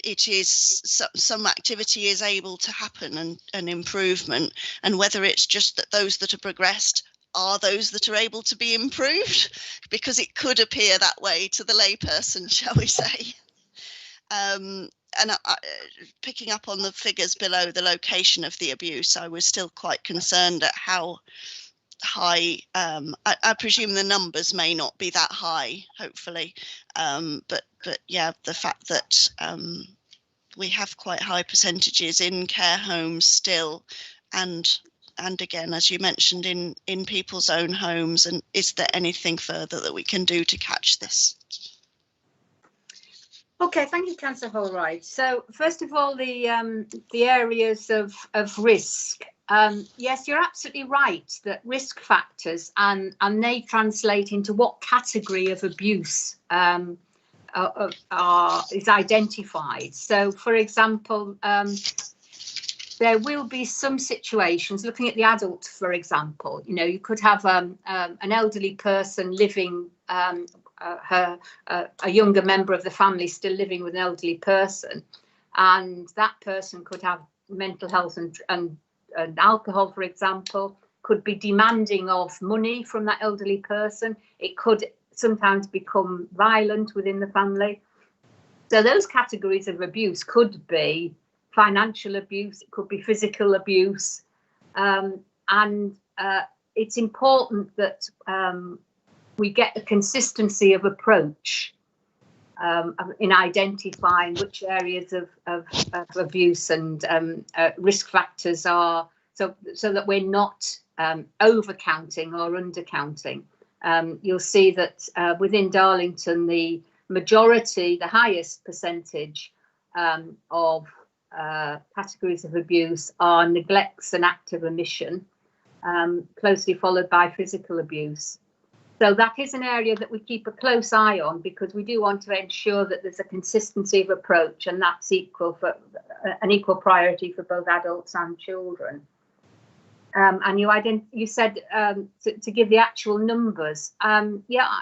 it is some activity is able to happen, and an improvement, and whether it's just that those that are progressed are those that are able to be improved, because it could appear that way to the layperson, shall we say. And picking up on the figures below the location of the abuse, I was still quite concerned at how high, I presume the numbers may not be that high, hopefully, but yeah, the fact that we have quite high percentages in care homes still, and and again, as you mentioned, in people's own homes? And is there anything further that we can do to catch this? Okay, thank you, Councillor Holroyd. So first of all, the areas of risk. Yes, you're absolutely right that risk factors and they translate into what category of abuse is identified. So, for example, there will be some situations, looking at the adult, for example, you know, you could have an elderly person living, a younger member of the family still living with an elderly person, and that person could have mental health and alcohol, for example, could be demanding of money from that elderly person. It could sometimes become violent within the family. So those categories of abuse could be financial abuse, it could be physical abuse, and it's important that we get a consistency of approach in identifying which areas of abuse and risk factors are, so that we're not overcounting or undercounting. You'll see that within Darlington, the majority, the highest percentage of categories of abuse are neglects and active omission, closely followed by physical abuse. So that is an area that we keep a close eye on, because we do want to ensure that there's a consistency of approach, and that's an equal priority for both adults and children. And you said to give the actual numbers. Yeah,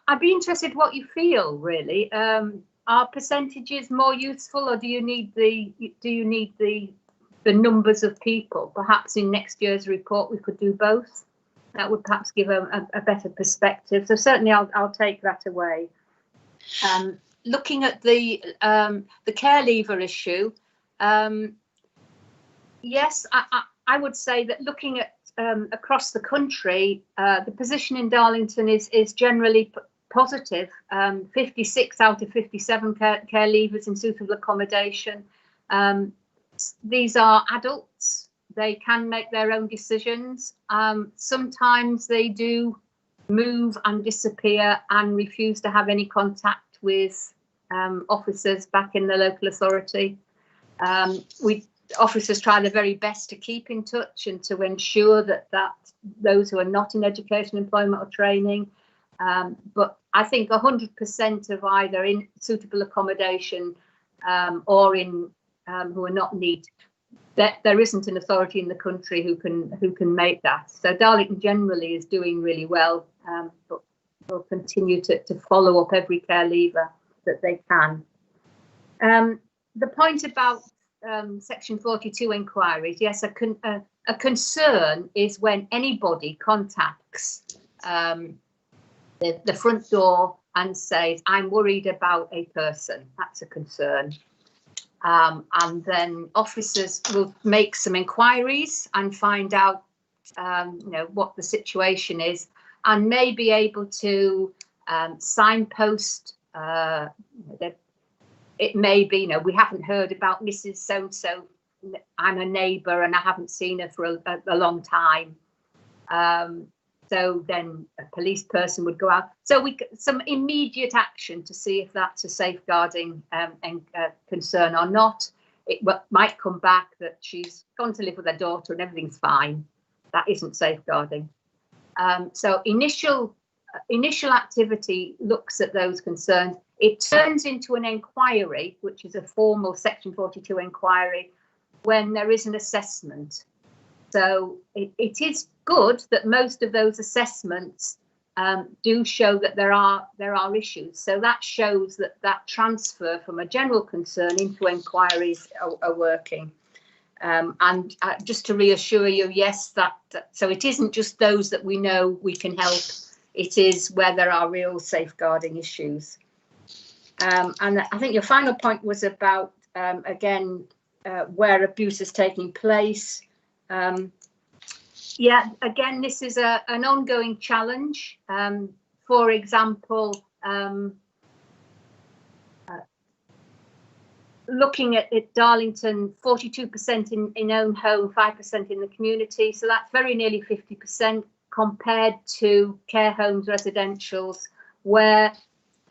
I'd be interested what you feel, really. Are percentages more useful, or do you need the numbers of people? Perhaps in next year's report we could do both. That would perhaps give a better perspective. So certainly I'll take that away. Looking at the care leaver issue, yes, I would say that looking at across the country, the position in Darlington is generally positive. 56 out of 57 care leavers in suitable accommodation. These are adults. They can make their own decisions. Sometimes they do move and disappear and refuse to have any contact with officers back in the local authority. Officers try their very best to keep in touch and to ensure that those who are not in education, employment or training, but I think 100% of either in suitable accommodation or in who are not neat, that there isn't an authority in the country who can make that. So Darlington generally is doing really well, but we'll continue to follow up every care leaver that they can. The point about Section 42 inquiries, yes, a concern is when anybody contacts the front door and says, I'm worried about a person. That's a concern. And then officers will make some inquiries and find out what the situation is, and may be able to signpost. It may be, we haven't heard about Mrs. So-and-so. I'm a neighbour and I haven't seen her for a long time. So then a police person would go out. So some immediate action to see if that's a safeguarding concern or not. It might come back that she's gone to live with her daughter and everything's fine. That isn't safeguarding. So initial activity looks at those concerns. It turns into an inquiry, which is a formal Section 42 inquiry, when there is an assessment. So it is good that most of those assessments do show that there are issues. So that shows that transfer from a general concern into inquiries are working. And just to reassure you, yes, so it isn't just those that we know we can help. It is where there are real safeguarding issues. And I think your final point was about, again, where abuse is taking place. Yeah, again, this is an ongoing challenge. For example, looking at Darlington, 42% in own home, 5% in the community. So that's very nearly 50% compared to care homes, residentials, where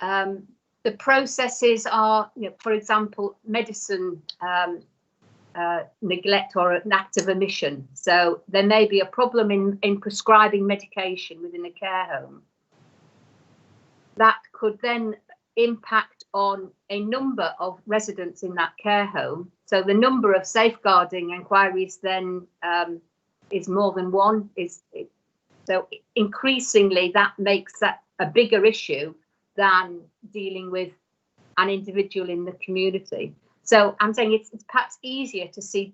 the processes are, for example, medicine neglect or an act of omission. So there may be a problem in prescribing medication within a care home. That could then impact on a number of residents in that care home. So the number of safeguarding inquiries then is more than one. So increasingly that makes that a bigger issue than dealing with an individual in the community. So I'm saying it's perhaps easier to see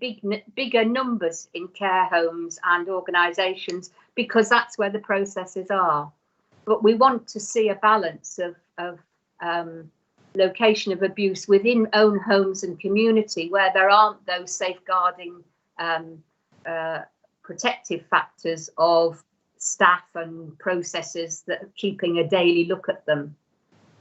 bigger numbers in care homes and organisations because that's where the processes are. But we want to see a balance of location of abuse within own homes and community where there aren't those safeguarding protective factors of staff and processes that are keeping a daily look at them.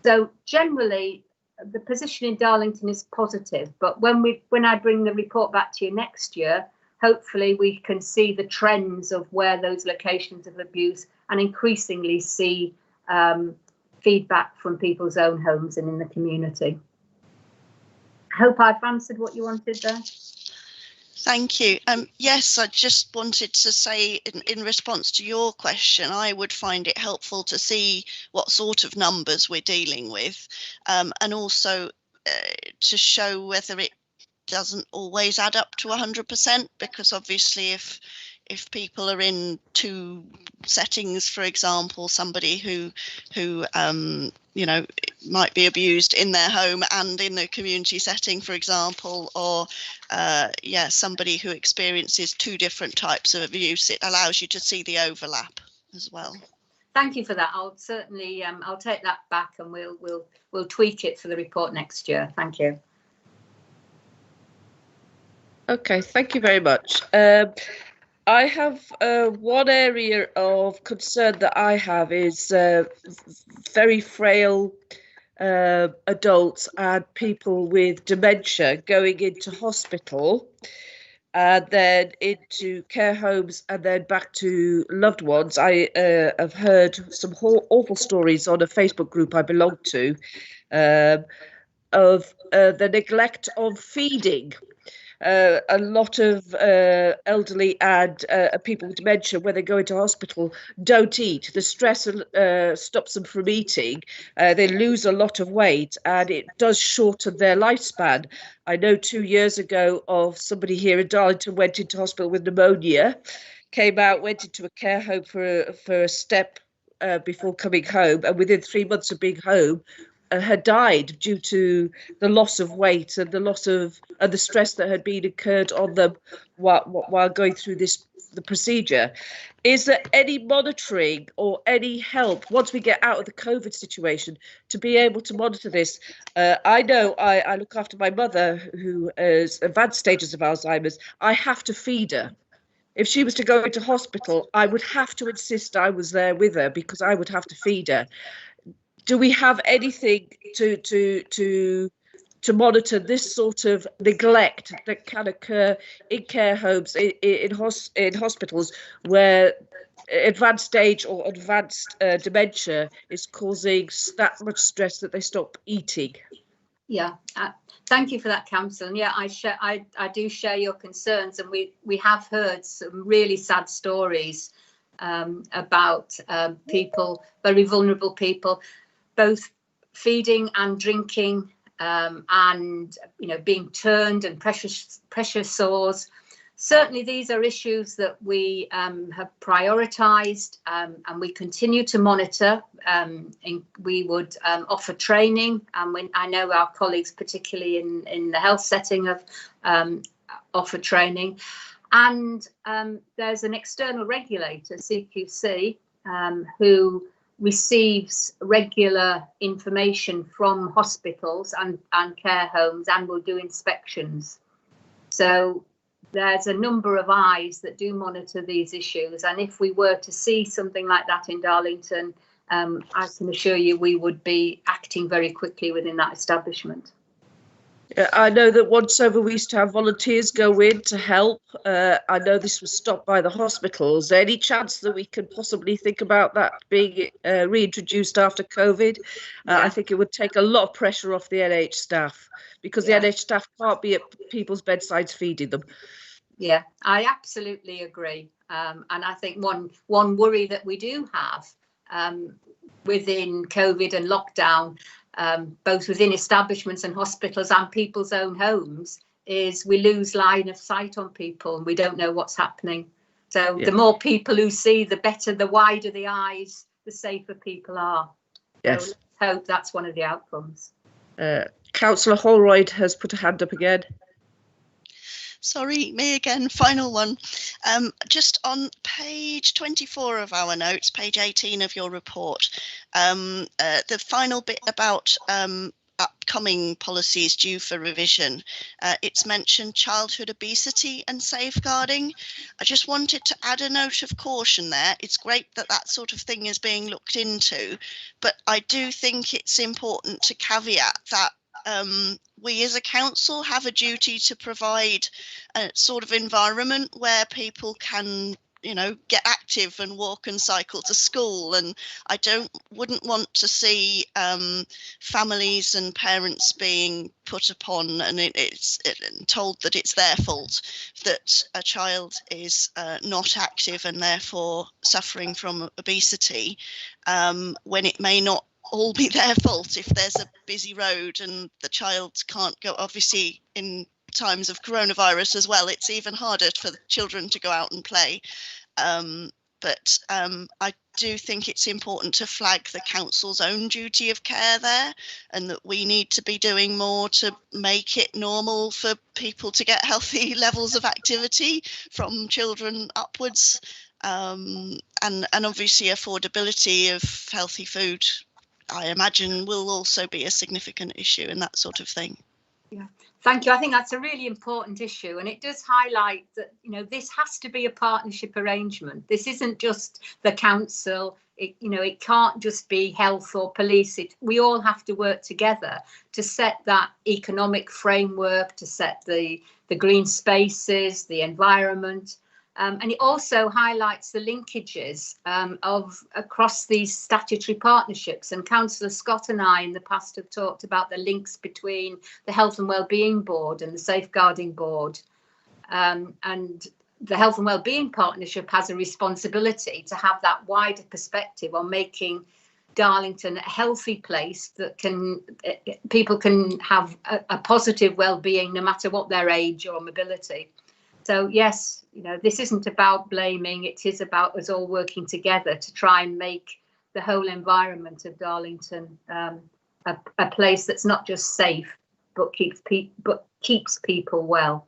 So generally, the position in Darlington is positive, but when I bring the report back to you next year, hopefully we can see the trends of where those locations of abuse and increasingly see feedback from people's own homes and in the community. I hope I've answered what you wanted there. Thank you. Yes, I just wanted to say in response to your question, I would find it helpful to see what sort of numbers we're dealing with, and also to show whether it doesn't always add up to 100%, because obviously if people are in two settings, for example, somebody who you know, might be abused in their home and in a community setting, for example, or yeah, somebody who experiences two different types of abuse, it allows you to see the overlap as well. Thank you for that. I'll certainly I'll take that back and we'll tweak it for the report next year. Thank you. Okay, thank you very much. I have one area of concern that I have is very frail adults and people with dementia going into hospital and then into care homes and then back to loved ones. I have heard some awful stories on a Facebook group I belong to of the neglect of feeding. A lot of elderly and people with dementia, when they go into hospital, don't eat. The stress stops them from eating. They lose a lot of weight and it does shorten their lifespan. I know 2 years ago of somebody here in Darlington went into hospital with pneumonia, came out, went into a care home for a step before coming home, and within 3 months of being home, had died due to the loss of weight and the loss of the stress that had been incurred on them while going through the procedure. Is there any monitoring or any help once we get out of the COVID situation to be able to monitor this? I know I look after my mother who has advanced stages of Alzheimer's. I have to feed her. If she was to go into hospital, I would have to insist I was there with her because I would have to feed her. Do we have anything to monitor this sort of neglect that can occur in care homes, in hospitals, where advanced stage or advanced dementia is causing that much stress that they stop eating? Yeah, thank you for that, counsel. And yeah, I do share your concerns, and we have heard some really sad stories about people, very vulnerable people, both feeding and drinking, and being turned and pressure sores. Certainly, these are issues that we have prioritised, and we continue to monitor. We would offer training, and I know our colleagues, particularly in the health setting, have offer training. And there's an external regulator, CQC, who receives regular information from hospitals and care homes and will do inspections. So there's a number of eyes that do monitor these issues, and if we were to see something like that in Darlington, I can assure you we would be acting very quickly within that establishment. I know that once over we used to have volunteers go in to help. I know this was stopped by the hospitals. Any chance that we could possibly think about that being reintroduced after COVID? I think it would take a lot of pressure off the NH staff, because the NH staff can't be at people's bedsides feeding them. Yeah, I absolutely agree. And I think one worry that we do have within COVID and lockdown, both within establishments and hospitals and people's own homes, is we lose line of sight on people and we don't know what's happening. So the more people who see, the better, the wider the eyes, the safer people are. Yes. So let's hope that's one of the outcomes. Councillor Holroyd has put a hand up again. Sorry, me again, final one. Just on page 24 of our notes, page 18 of your report, the final bit about upcoming policies due for revision, it's mentioned childhood obesity and safeguarding. I just wanted to add a note of caution there. It's great that that sort of thing is being looked into, but I do think it's important to caveat that we as a council have a duty to provide a sort of environment where people can, you know, get active and walk and cycle to school. And I wouldn't want to see families and parents being put upon and told that it's their fault that a child is not active and therefore suffering from obesity, when it may not all be their fault. If there's a busy road and the child can't go, obviously in times of coronavirus as well, it's even harder for the children to go out and play. But I do think it's important to flag the council's own duty of care there, and that we need to be doing more to make it normal for people to get healthy levels of activity from children upwards, and obviously affordability of healthy food, I imagine, will also be a significant issue in that sort of thing. Yeah, thank you. I think that's a really important issue, and it does highlight that, you know, this has to be a partnership arrangement. This isn't just the council. It can't just be health or police. We all have to work together to set that economic framework, to set the green spaces, the environment. And it also highlights the linkages of across these statutory partnerships. And Councillor Scott and I in the past have talked about the links between the Health and Wellbeing Board and the Safeguarding Board. And the Health and Wellbeing Partnership has a responsibility to have that wider perspective on making Darlington a healthy place that people can have a positive well-being no matter what their age or mobility. So yes, you know, this isn't about blaming, it is about us all working together to try and make the whole environment of Darlington a place that's not just safe, but keeps people well.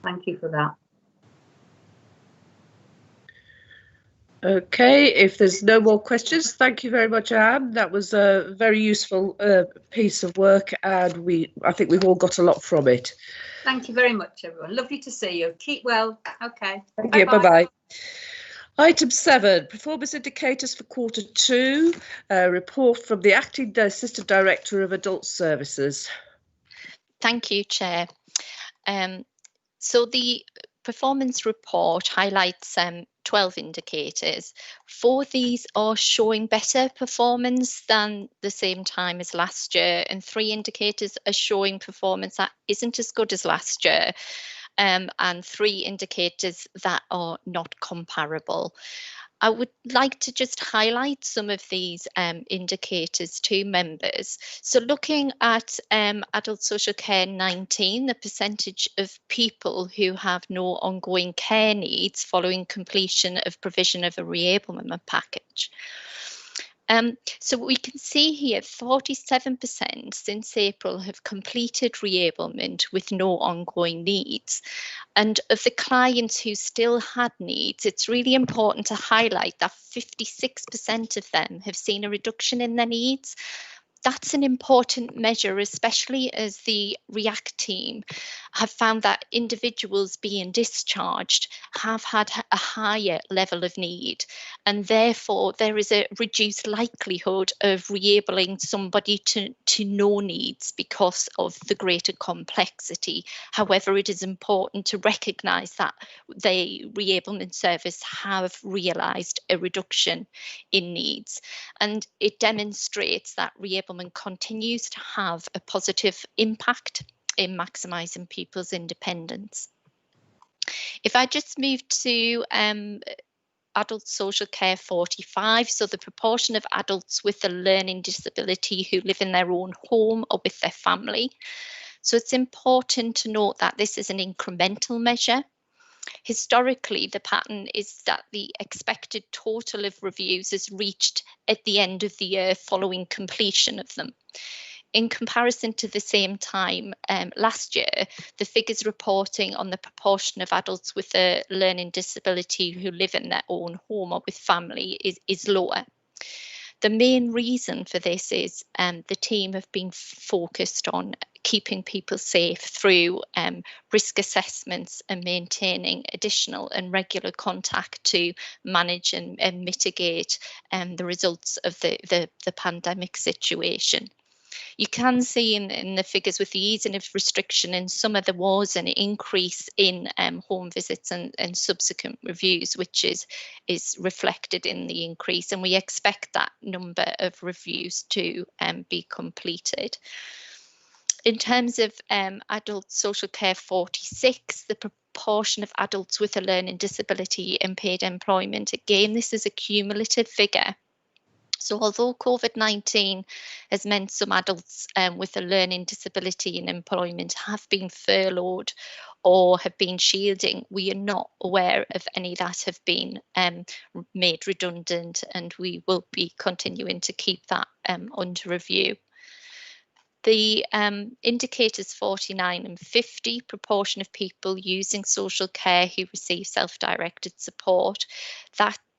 Thank you for that. Okay, if there's no more questions, thank you very much, Anne. That was a very useful piece of work, and I think we've all got a lot from it. Thank you very much, everyone. Lovely to see you. Keep well. Okay. Thank you. Bye-bye. Item 7, performance indicators for Q2, report from the Acting Assistant Director of Adult Services. Thank you, Chair. So the performance report highlights 12 indicators. 4 of these are showing better performance than the same time as last year, and 3 indicators are showing performance that isn't as good as last year, and 3 indicators that are not comparable. I would like to just highlight some of these indicators to members. So looking at adult social care 19, the percentage of people who have no ongoing care needs following completion of provision of a reablement package. So we can see here 47% since April have completed reablement with no ongoing needs. And of the clients who still had needs, it's really important to highlight that 56% of them have seen a reduction in their needs. That's an important measure, especially as the REACT team have found that individuals being discharged have had a higher level of need, and therefore there is a reduced likelihood of re-abling somebody to no needs because of the greater complexity. However, it is important to recognise that the re-ablement service have realised a reduction in needs, and it demonstrates that re-ablement continues to have a positive impact in maximising people's independence. If I just move to adult social care 45, so the proportion of adults with a learning disability who live in their own home or with their family. So it's important to note that this is an incremental measure. Historically, the pattern is that the expected total of reviews is reached at the end of the year following completion of them. In comparison to the same time last year, the figures reporting on the proportion of adults with a learning disability who live in their own home or with family is lower. The main reason for this is the team have been focused on keeping people safe through risk assessments and maintaining additional and regular contact to manage and mitigate the results of the pandemic situation. You can see in the figures with the easing of restriction in summer there was an increase in home visits and subsequent reviews, which is reflected in the increase, and we expect that number of reviews to be completed. In terms of adult social care 46, the proportion of adults with a learning disability in paid employment, again, this is a cumulative figure. So although COVID-19 has meant some adults with a learning disability in employment have been furloughed or have been shielding, we are not aware of any that have been made redundant, and we will be continuing to keep that under review. The indicators 49 and 50, proportion of people using social care who receive self-directed support,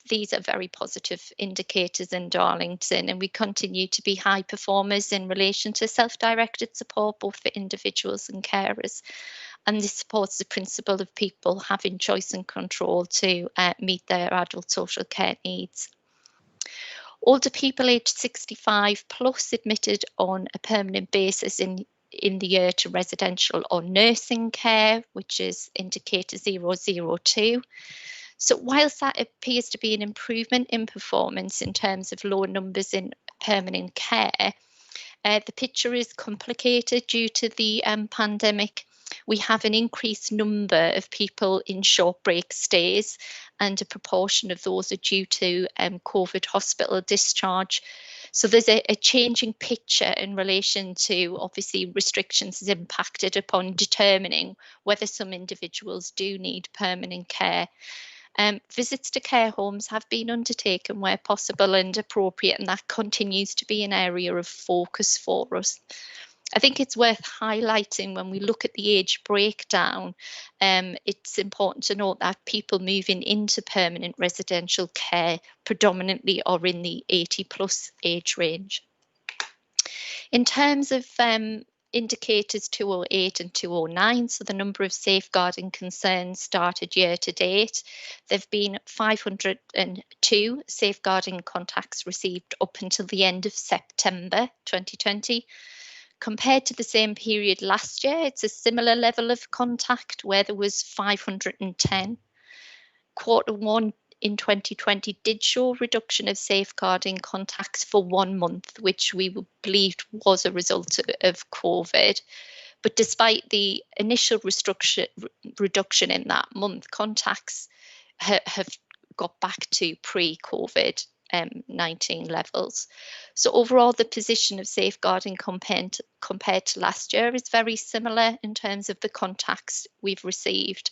these are very positive indicators in Darlington, and we continue to be high performers in relation to self-directed support, both for individuals and carers. And this supports the principle of people having choice and control to meet their adult social care needs. Older people aged 65 plus admitted on a permanent basis in the year to residential or nursing care, which is indicator 002. So whilst that appears to be an improvement in performance in terms of lower numbers in permanent care, the picture is complicated due to the pandemic. We have an increased number of people in short break stays, and a proportion of those are due to COVID hospital discharge. So there's a changing picture in relation to, obviously, restrictions has impacted upon determining whether some individuals do need permanent care. Visits to care homes have been undertaken where possible and appropriate, and that continues to be an area of focus for us. I think it's worth highlighting when we look at the age breakdown, it's important to note that people moving into permanent residential care predominantly are in the 80+ age range. In terms of indicators 208 and 209, so the number of safeguarding concerns started year to date, there have been 502 safeguarding contacts received up until the end of September 2020. Compared to the same period last year, it's a similar level of contact where there was 510. Q1 in 2020 did show a reduction of safeguarding contacts for 1 month, which we believed was a result of COVID. But despite the initial reduction in that month, contacts have got back to pre-COVID-19 levels. So overall, the position of safeguarding compared to last year is very similar in terms of the contacts we've received.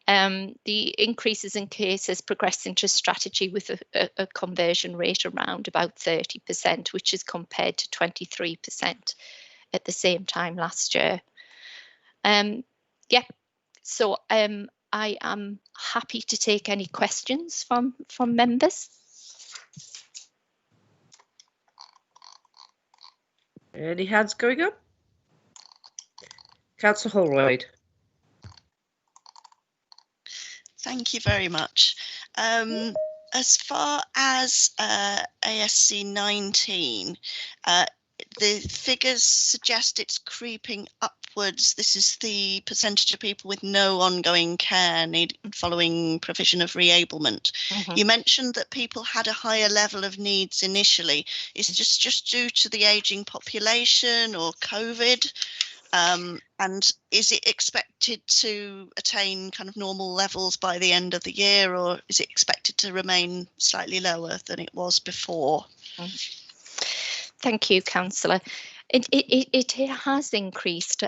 The increases in cases progressed into strategy with a conversion rate around about 30%, which is compared to 23% at the same time last year. So I am happy to take any questions from members. Any hands going up? Councillor Holroyd. Thank you very much. As far as ASC 19, the figures suggest it's creeping upwards. This is the percentage of people with no ongoing care need following provision of reablement. You mentioned that people had a higher level of needs initially. Is this just due to the ageing population or COVID? And is it expected to attain kind of normal levels by the end of the year, or is it expected to remain slightly lower than it was before? Thank you, Councillor. It has increased.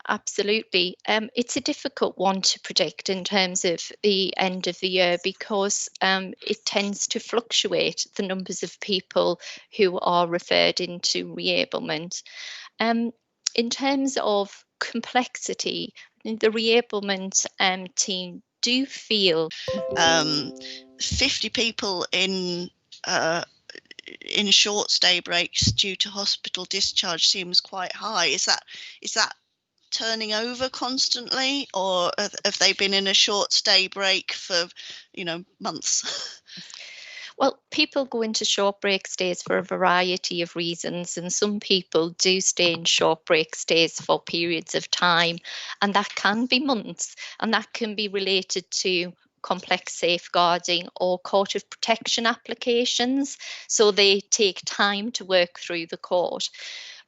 Absolutely. It's a difficult one to predict in terms of the end of the year because it tends to fluctuate, the numbers of people who are referred into reablement. In terms of complexity, the reablement team do feel 50 people in short stay breaks due to hospital discharge seems quite high. Is that turning over constantly, or have they been in a short stay break for, months? Well, people go into short break stays for a variety of reasons, and some people do stay in short break stays for periods of time, and that can be months, and that can be related to complex safeguarding or court of protection applications, so they take time to work through the court.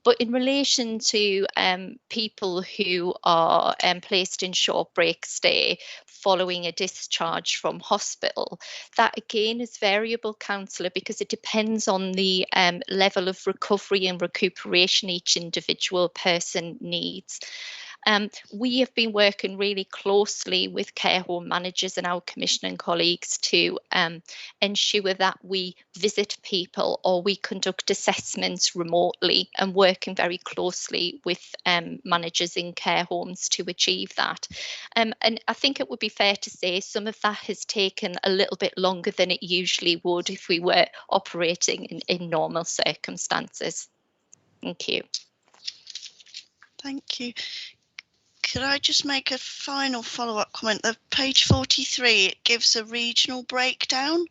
But in relation to people who are placed in short break stay following a discharge from hospital, that again is variable, Councillor, because it depends on the level of recovery and recuperation each individual person needs. We have been working really closely with care home managers and our commissioning colleagues to ensure that we visit people or we conduct assessments remotely, and working very closely with managers in care homes to achieve that. And I think it would be fair to say some of that has taken a little bit longer than it usually would if we were operating in normal circumstances. Thank you. Thank you. Could I just make a final follow-up comment? The page 43, it gives a regional breakdown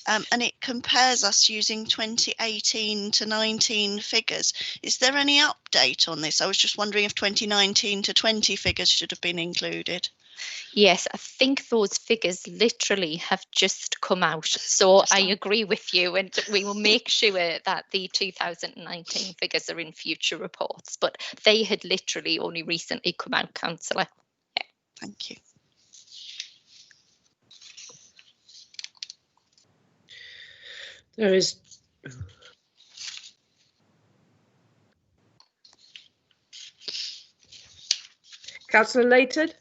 and it compares us using 2018 to 19 figures. Is there any update on this? I was just wondering if 2019 to 20 figures should have been included. Yes, I think those figures literally have just come out. So I agree with you, and we will make sure that the 2019 figures are in future reports, but they had literally only recently come out, Councillor. Yeah. Thank you. There is Councillor Layton.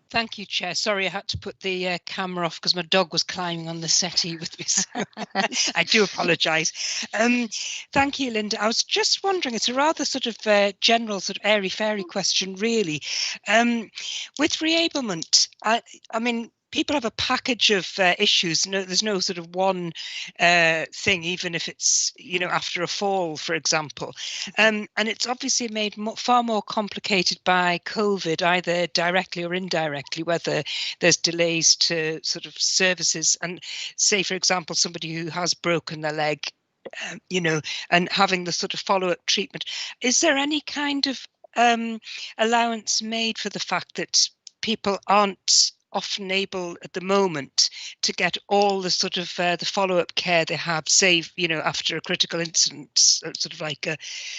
Thank you, Chair. Sorry, I had to put the camera off because my dog was climbing on the settee with me. So I do apologise. Thank you, Linda. I was just wondering, it's a rather sort of general, sort of airy-fairy question, really. With reablement, I mean, people have a package of issues. No, there's no sort of one thing, even if it's, after a fall, for example. And it's obviously made far more complicated by COVID, either directly or indirectly, whether there's delays to sort of services. And say, for example, somebody who has broken their leg, and having the sort of follow-up treatment. Is there any kind of allowance made for the fact that people aren't often able at the moment to get all the sort of the follow-up care they have, say, after a critical incident, sort of like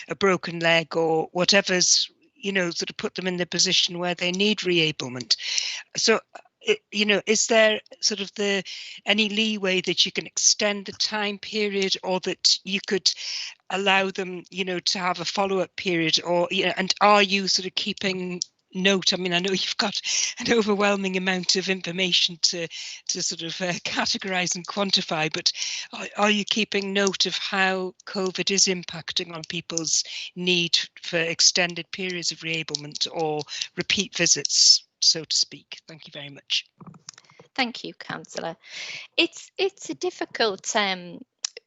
a broken leg or whatever's, sort of put them in the position where they need reablement? So, is there sort of any leeway that you can extend the time period, or that you could allow them, to have a follow-up period, or, and are you sort of keeping note? I mean, I know you've got an overwhelming amount of information to sort of categorise and quantify, but are you keeping note of how COVID is impacting on people's need for extended periods of reablement or repeat visits, so to speak? Thank you very much. Thank you, Councillor. It's a difficult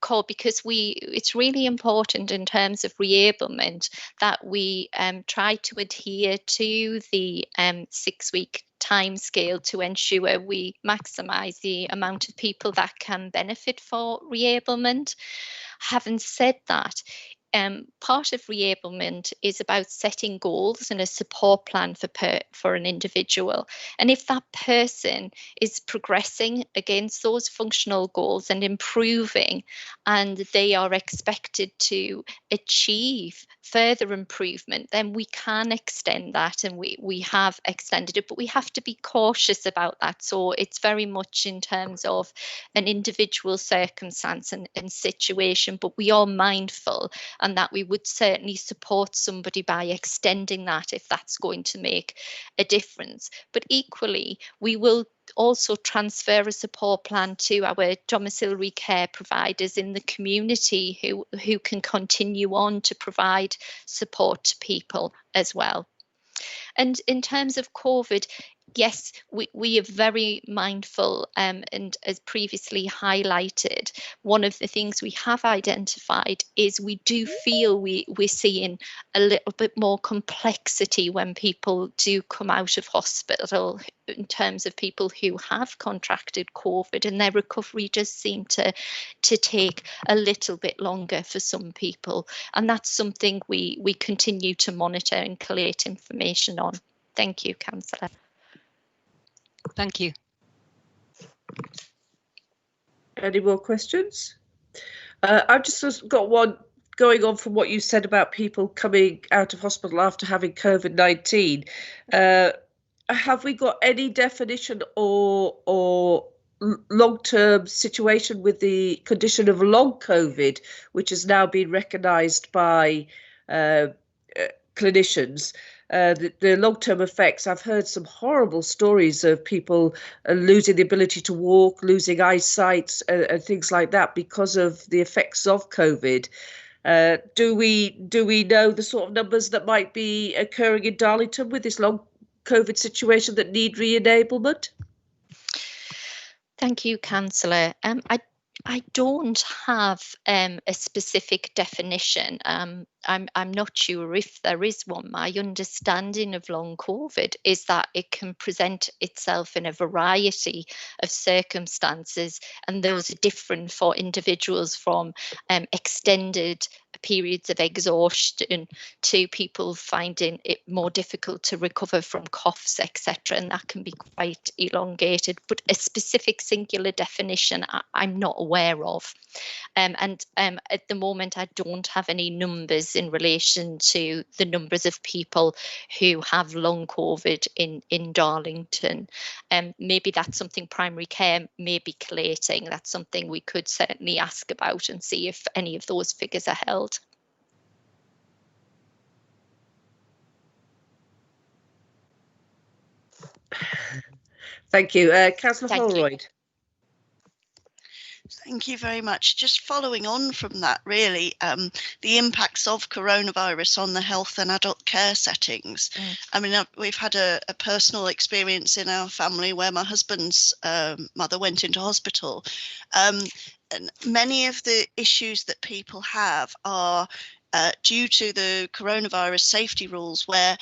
call, because it's really important in terms of reablement that we try to adhere to the 6-week timescale to ensure we maximise the amount of people that can benefit for reablement. Having said that, part of reablement is about setting goals and a support plan for an individual. And if that person is progressing against those functional goals and improving, and they are expected to achieve further improvement, then we can extend that, and we have extended it, but we have to be cautious about that. So it's very much in terms of an individual circumstance and situation, but we are mindful, and that we would certainly support somebody by extending that if that's going to make a difference. But equally, we will also transfer a support plan to our domiciliary care providers in the community who can continue on to provide support to people as well. And in terms of COVID, yes, we are very mindful, and as previously highlighted, one of the things we have identified is we do feel we're seeing a little bit more complexity when people do come out of hospital, in terms of people who have contracted COVID, and their recovery does seem to take a little bit longer for some people. And that's something we continue to monitor and collate information on. Thank you, Councillor. Thank you. Any more questions? I've just got one going on from what you said about people coming out of hospital after having COVID-19. Have we got any definition or long-term situation with the condition of long COVID, which has now been recognised by clinicians? The long-term effects, I've heard some horrible stories of people losing the ability to walk, losing eyesight and things like that because of the effects of COVID. Do we know the sort of numbers that might be occurring in Darlington with this long COVID situation that need re-enablement? Thank you, Councillor. I don't have a specific definition. I'm not sure if there is one. My understanding of long COVID is that it can present itself in a variety of circumstances, and those are different for individuals, from extended periods of exhaustion to people finding it more difficult to recover from coughs, etc., and that can be quite elongated. But a specific singular definition I'm not aware of, and at the moment I don't have any numbers in relation to the numbers of people who have long COVID in Darlington. Maybe that's something primary care may be collating. That's something we could certainly ask about and see if any of those figures are held. Thank you. Councillor Holroyd. Thank you very much. Just following on from that, really, the impacts of coronavirus on the health and adult care settings. I mean, we've had a personal experience in our family where my husband's mother went into hospital. And many of the issues that people have are due to the coronavirus safety rules, where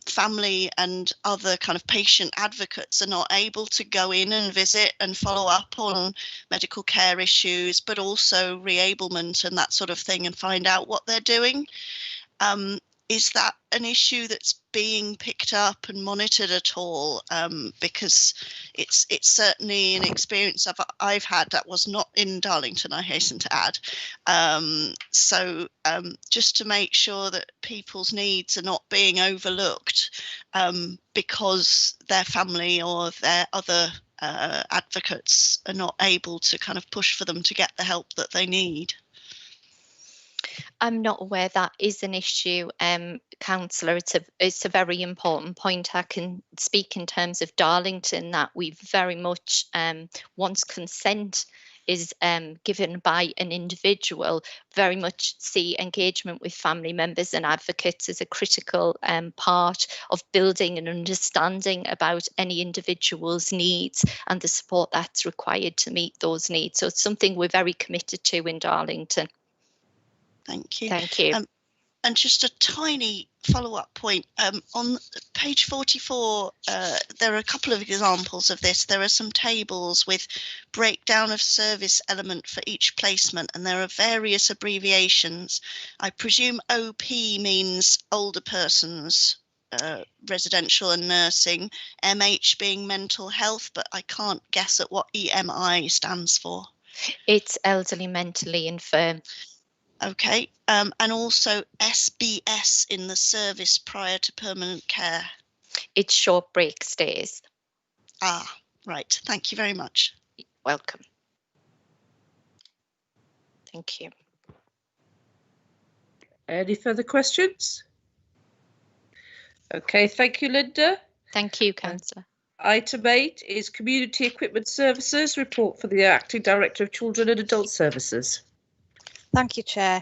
family and other kind of patient advocates are not able to go in and visit and follow up on medical care issues, but also reablement and that sort of thing, and find out what they're doing. Is that an issue that's being picked up and monitored at all? Because it's certainly an experience I've had that was not in Darlington, I hasten to add. So just to make sure that people's needs are not being overlooked because their family or their other advocates are not able to kind of push for them to get the help that they need. I'm not aware that is an issue, Councillor. It's a very important point. I can speak in terms of Darlington that we very much, once consent is given by an individual, very much see engagement with family members and advocates as a critical part of building an understanding about any individual's needs and the support that's required to meet those needs. So it's something we're very committed to in Darlington. Thank you. Thank you. And just a tiny follow-up point. On page 44, there are a couple of examples of this. There are some tables with breakdown of service element for each placement, and there are various abbreviations. I presume OP means older persons, residential and nursing, MH being mental health, but I can't guess at what EMI stands for. It's elderly mentally infirm. Okay, and also SBS in the service prior to permanent care. It's short break stays. Ah, right. Thank you very much. Welcome. Thank you. Any further questions? Okay, thank you, Linda. Thank you, Councillor. Item 8 is Community Equipment Services report for the Acting Director of Children and Adult Services. Thank you, Chair.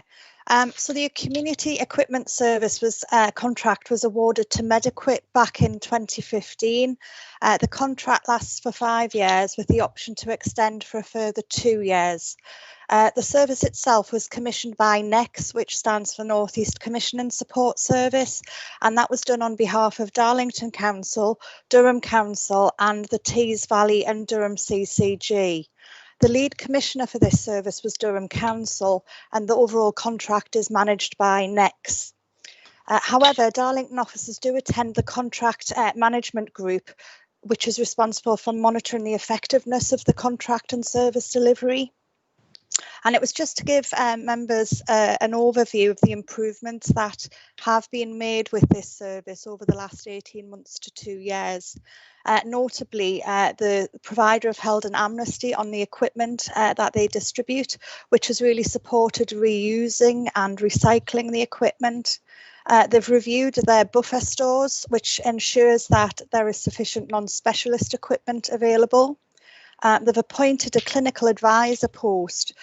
So the Community Equipment Service contract was awarded to MedEquip back in 2015. The contract lasts for 5 years with the option to extend for a further 2 years. The service itself was commissioned by NEX, which stands for North East Commissioning Support Service, and that was done on behalf of Darlington Council, Durham Council and the Tees Valley and Durham CCG. The lead commissioner for this service was Durham Council, and the overall contract is managed by NEX. However, Darlington officers do attend the contract management group, which is responsible for monitoring the effectiveness of the contract and service delivery. And it was just to give members an overview of the improvements that have been made with this service over the last 18 months to 2 years. Notably, the provider have held an amnesty on the equipment that they distribute, which has really supported reusing and recycling the equipment. They've reviewed their buffer stores, which ensures that there is sufficient non-specialist equipment available. They've appointed a clinical advisor post,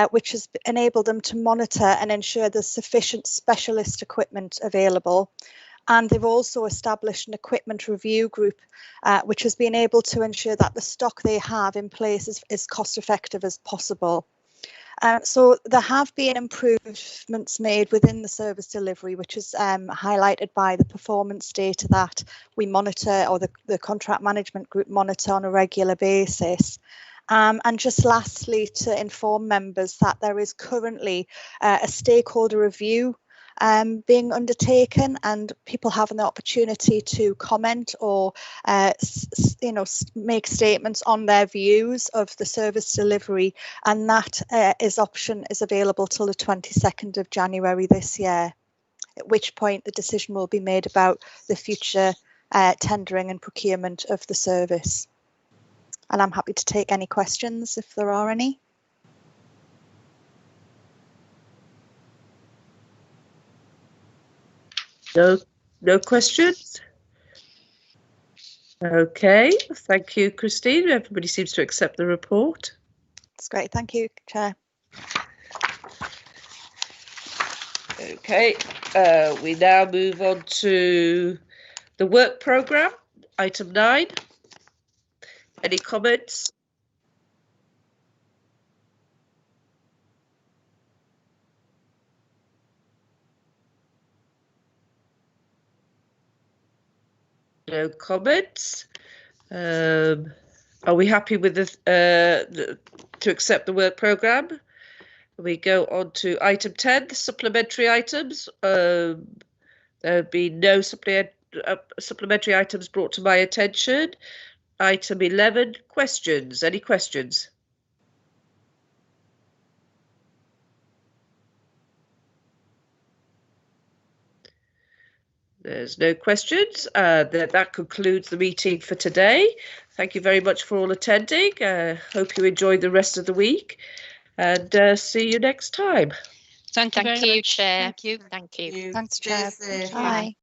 which has enabled them to monitor and ensure there's sufficient specialist equipment available. And they've also established an equipment review group, which has been able to ensure that the stock they have in place is as cost effective as possible. So there have been improvements made within the service delivery, which is highlighted by the performance data that we monitor, or the contract management group monitor on a regular basis. And just lastly, to inform members that there is currently a stakeholder review being undertaken, and people having the opportunity to comment or make statements on their views of the service delivery, and that option is available till the 22nd of January this year, at which point the decision will be made about the future tendering and procurement of the service. And I'm happy to take any questions if there are any. No questions? Okay, thank you, Christine. Everybody seems to accept the report. That's great, thank you, Chair. Okay, we now move on to the work programme, item 9. Any comments? No comments. Are we happy with to accept the work programme? We go on to item 10, the supplementary items. There have been no supplementary items brought to my attention. Item 11, questions. Any questions? There's no questions. That concludes the meeting for today. Thank you very much for all attending. Hope you enjoy the rest of the week, and see you next time. Thank you very much. Chair. Thank you. Thank you. Thanks, Chair. Cheers, Bye.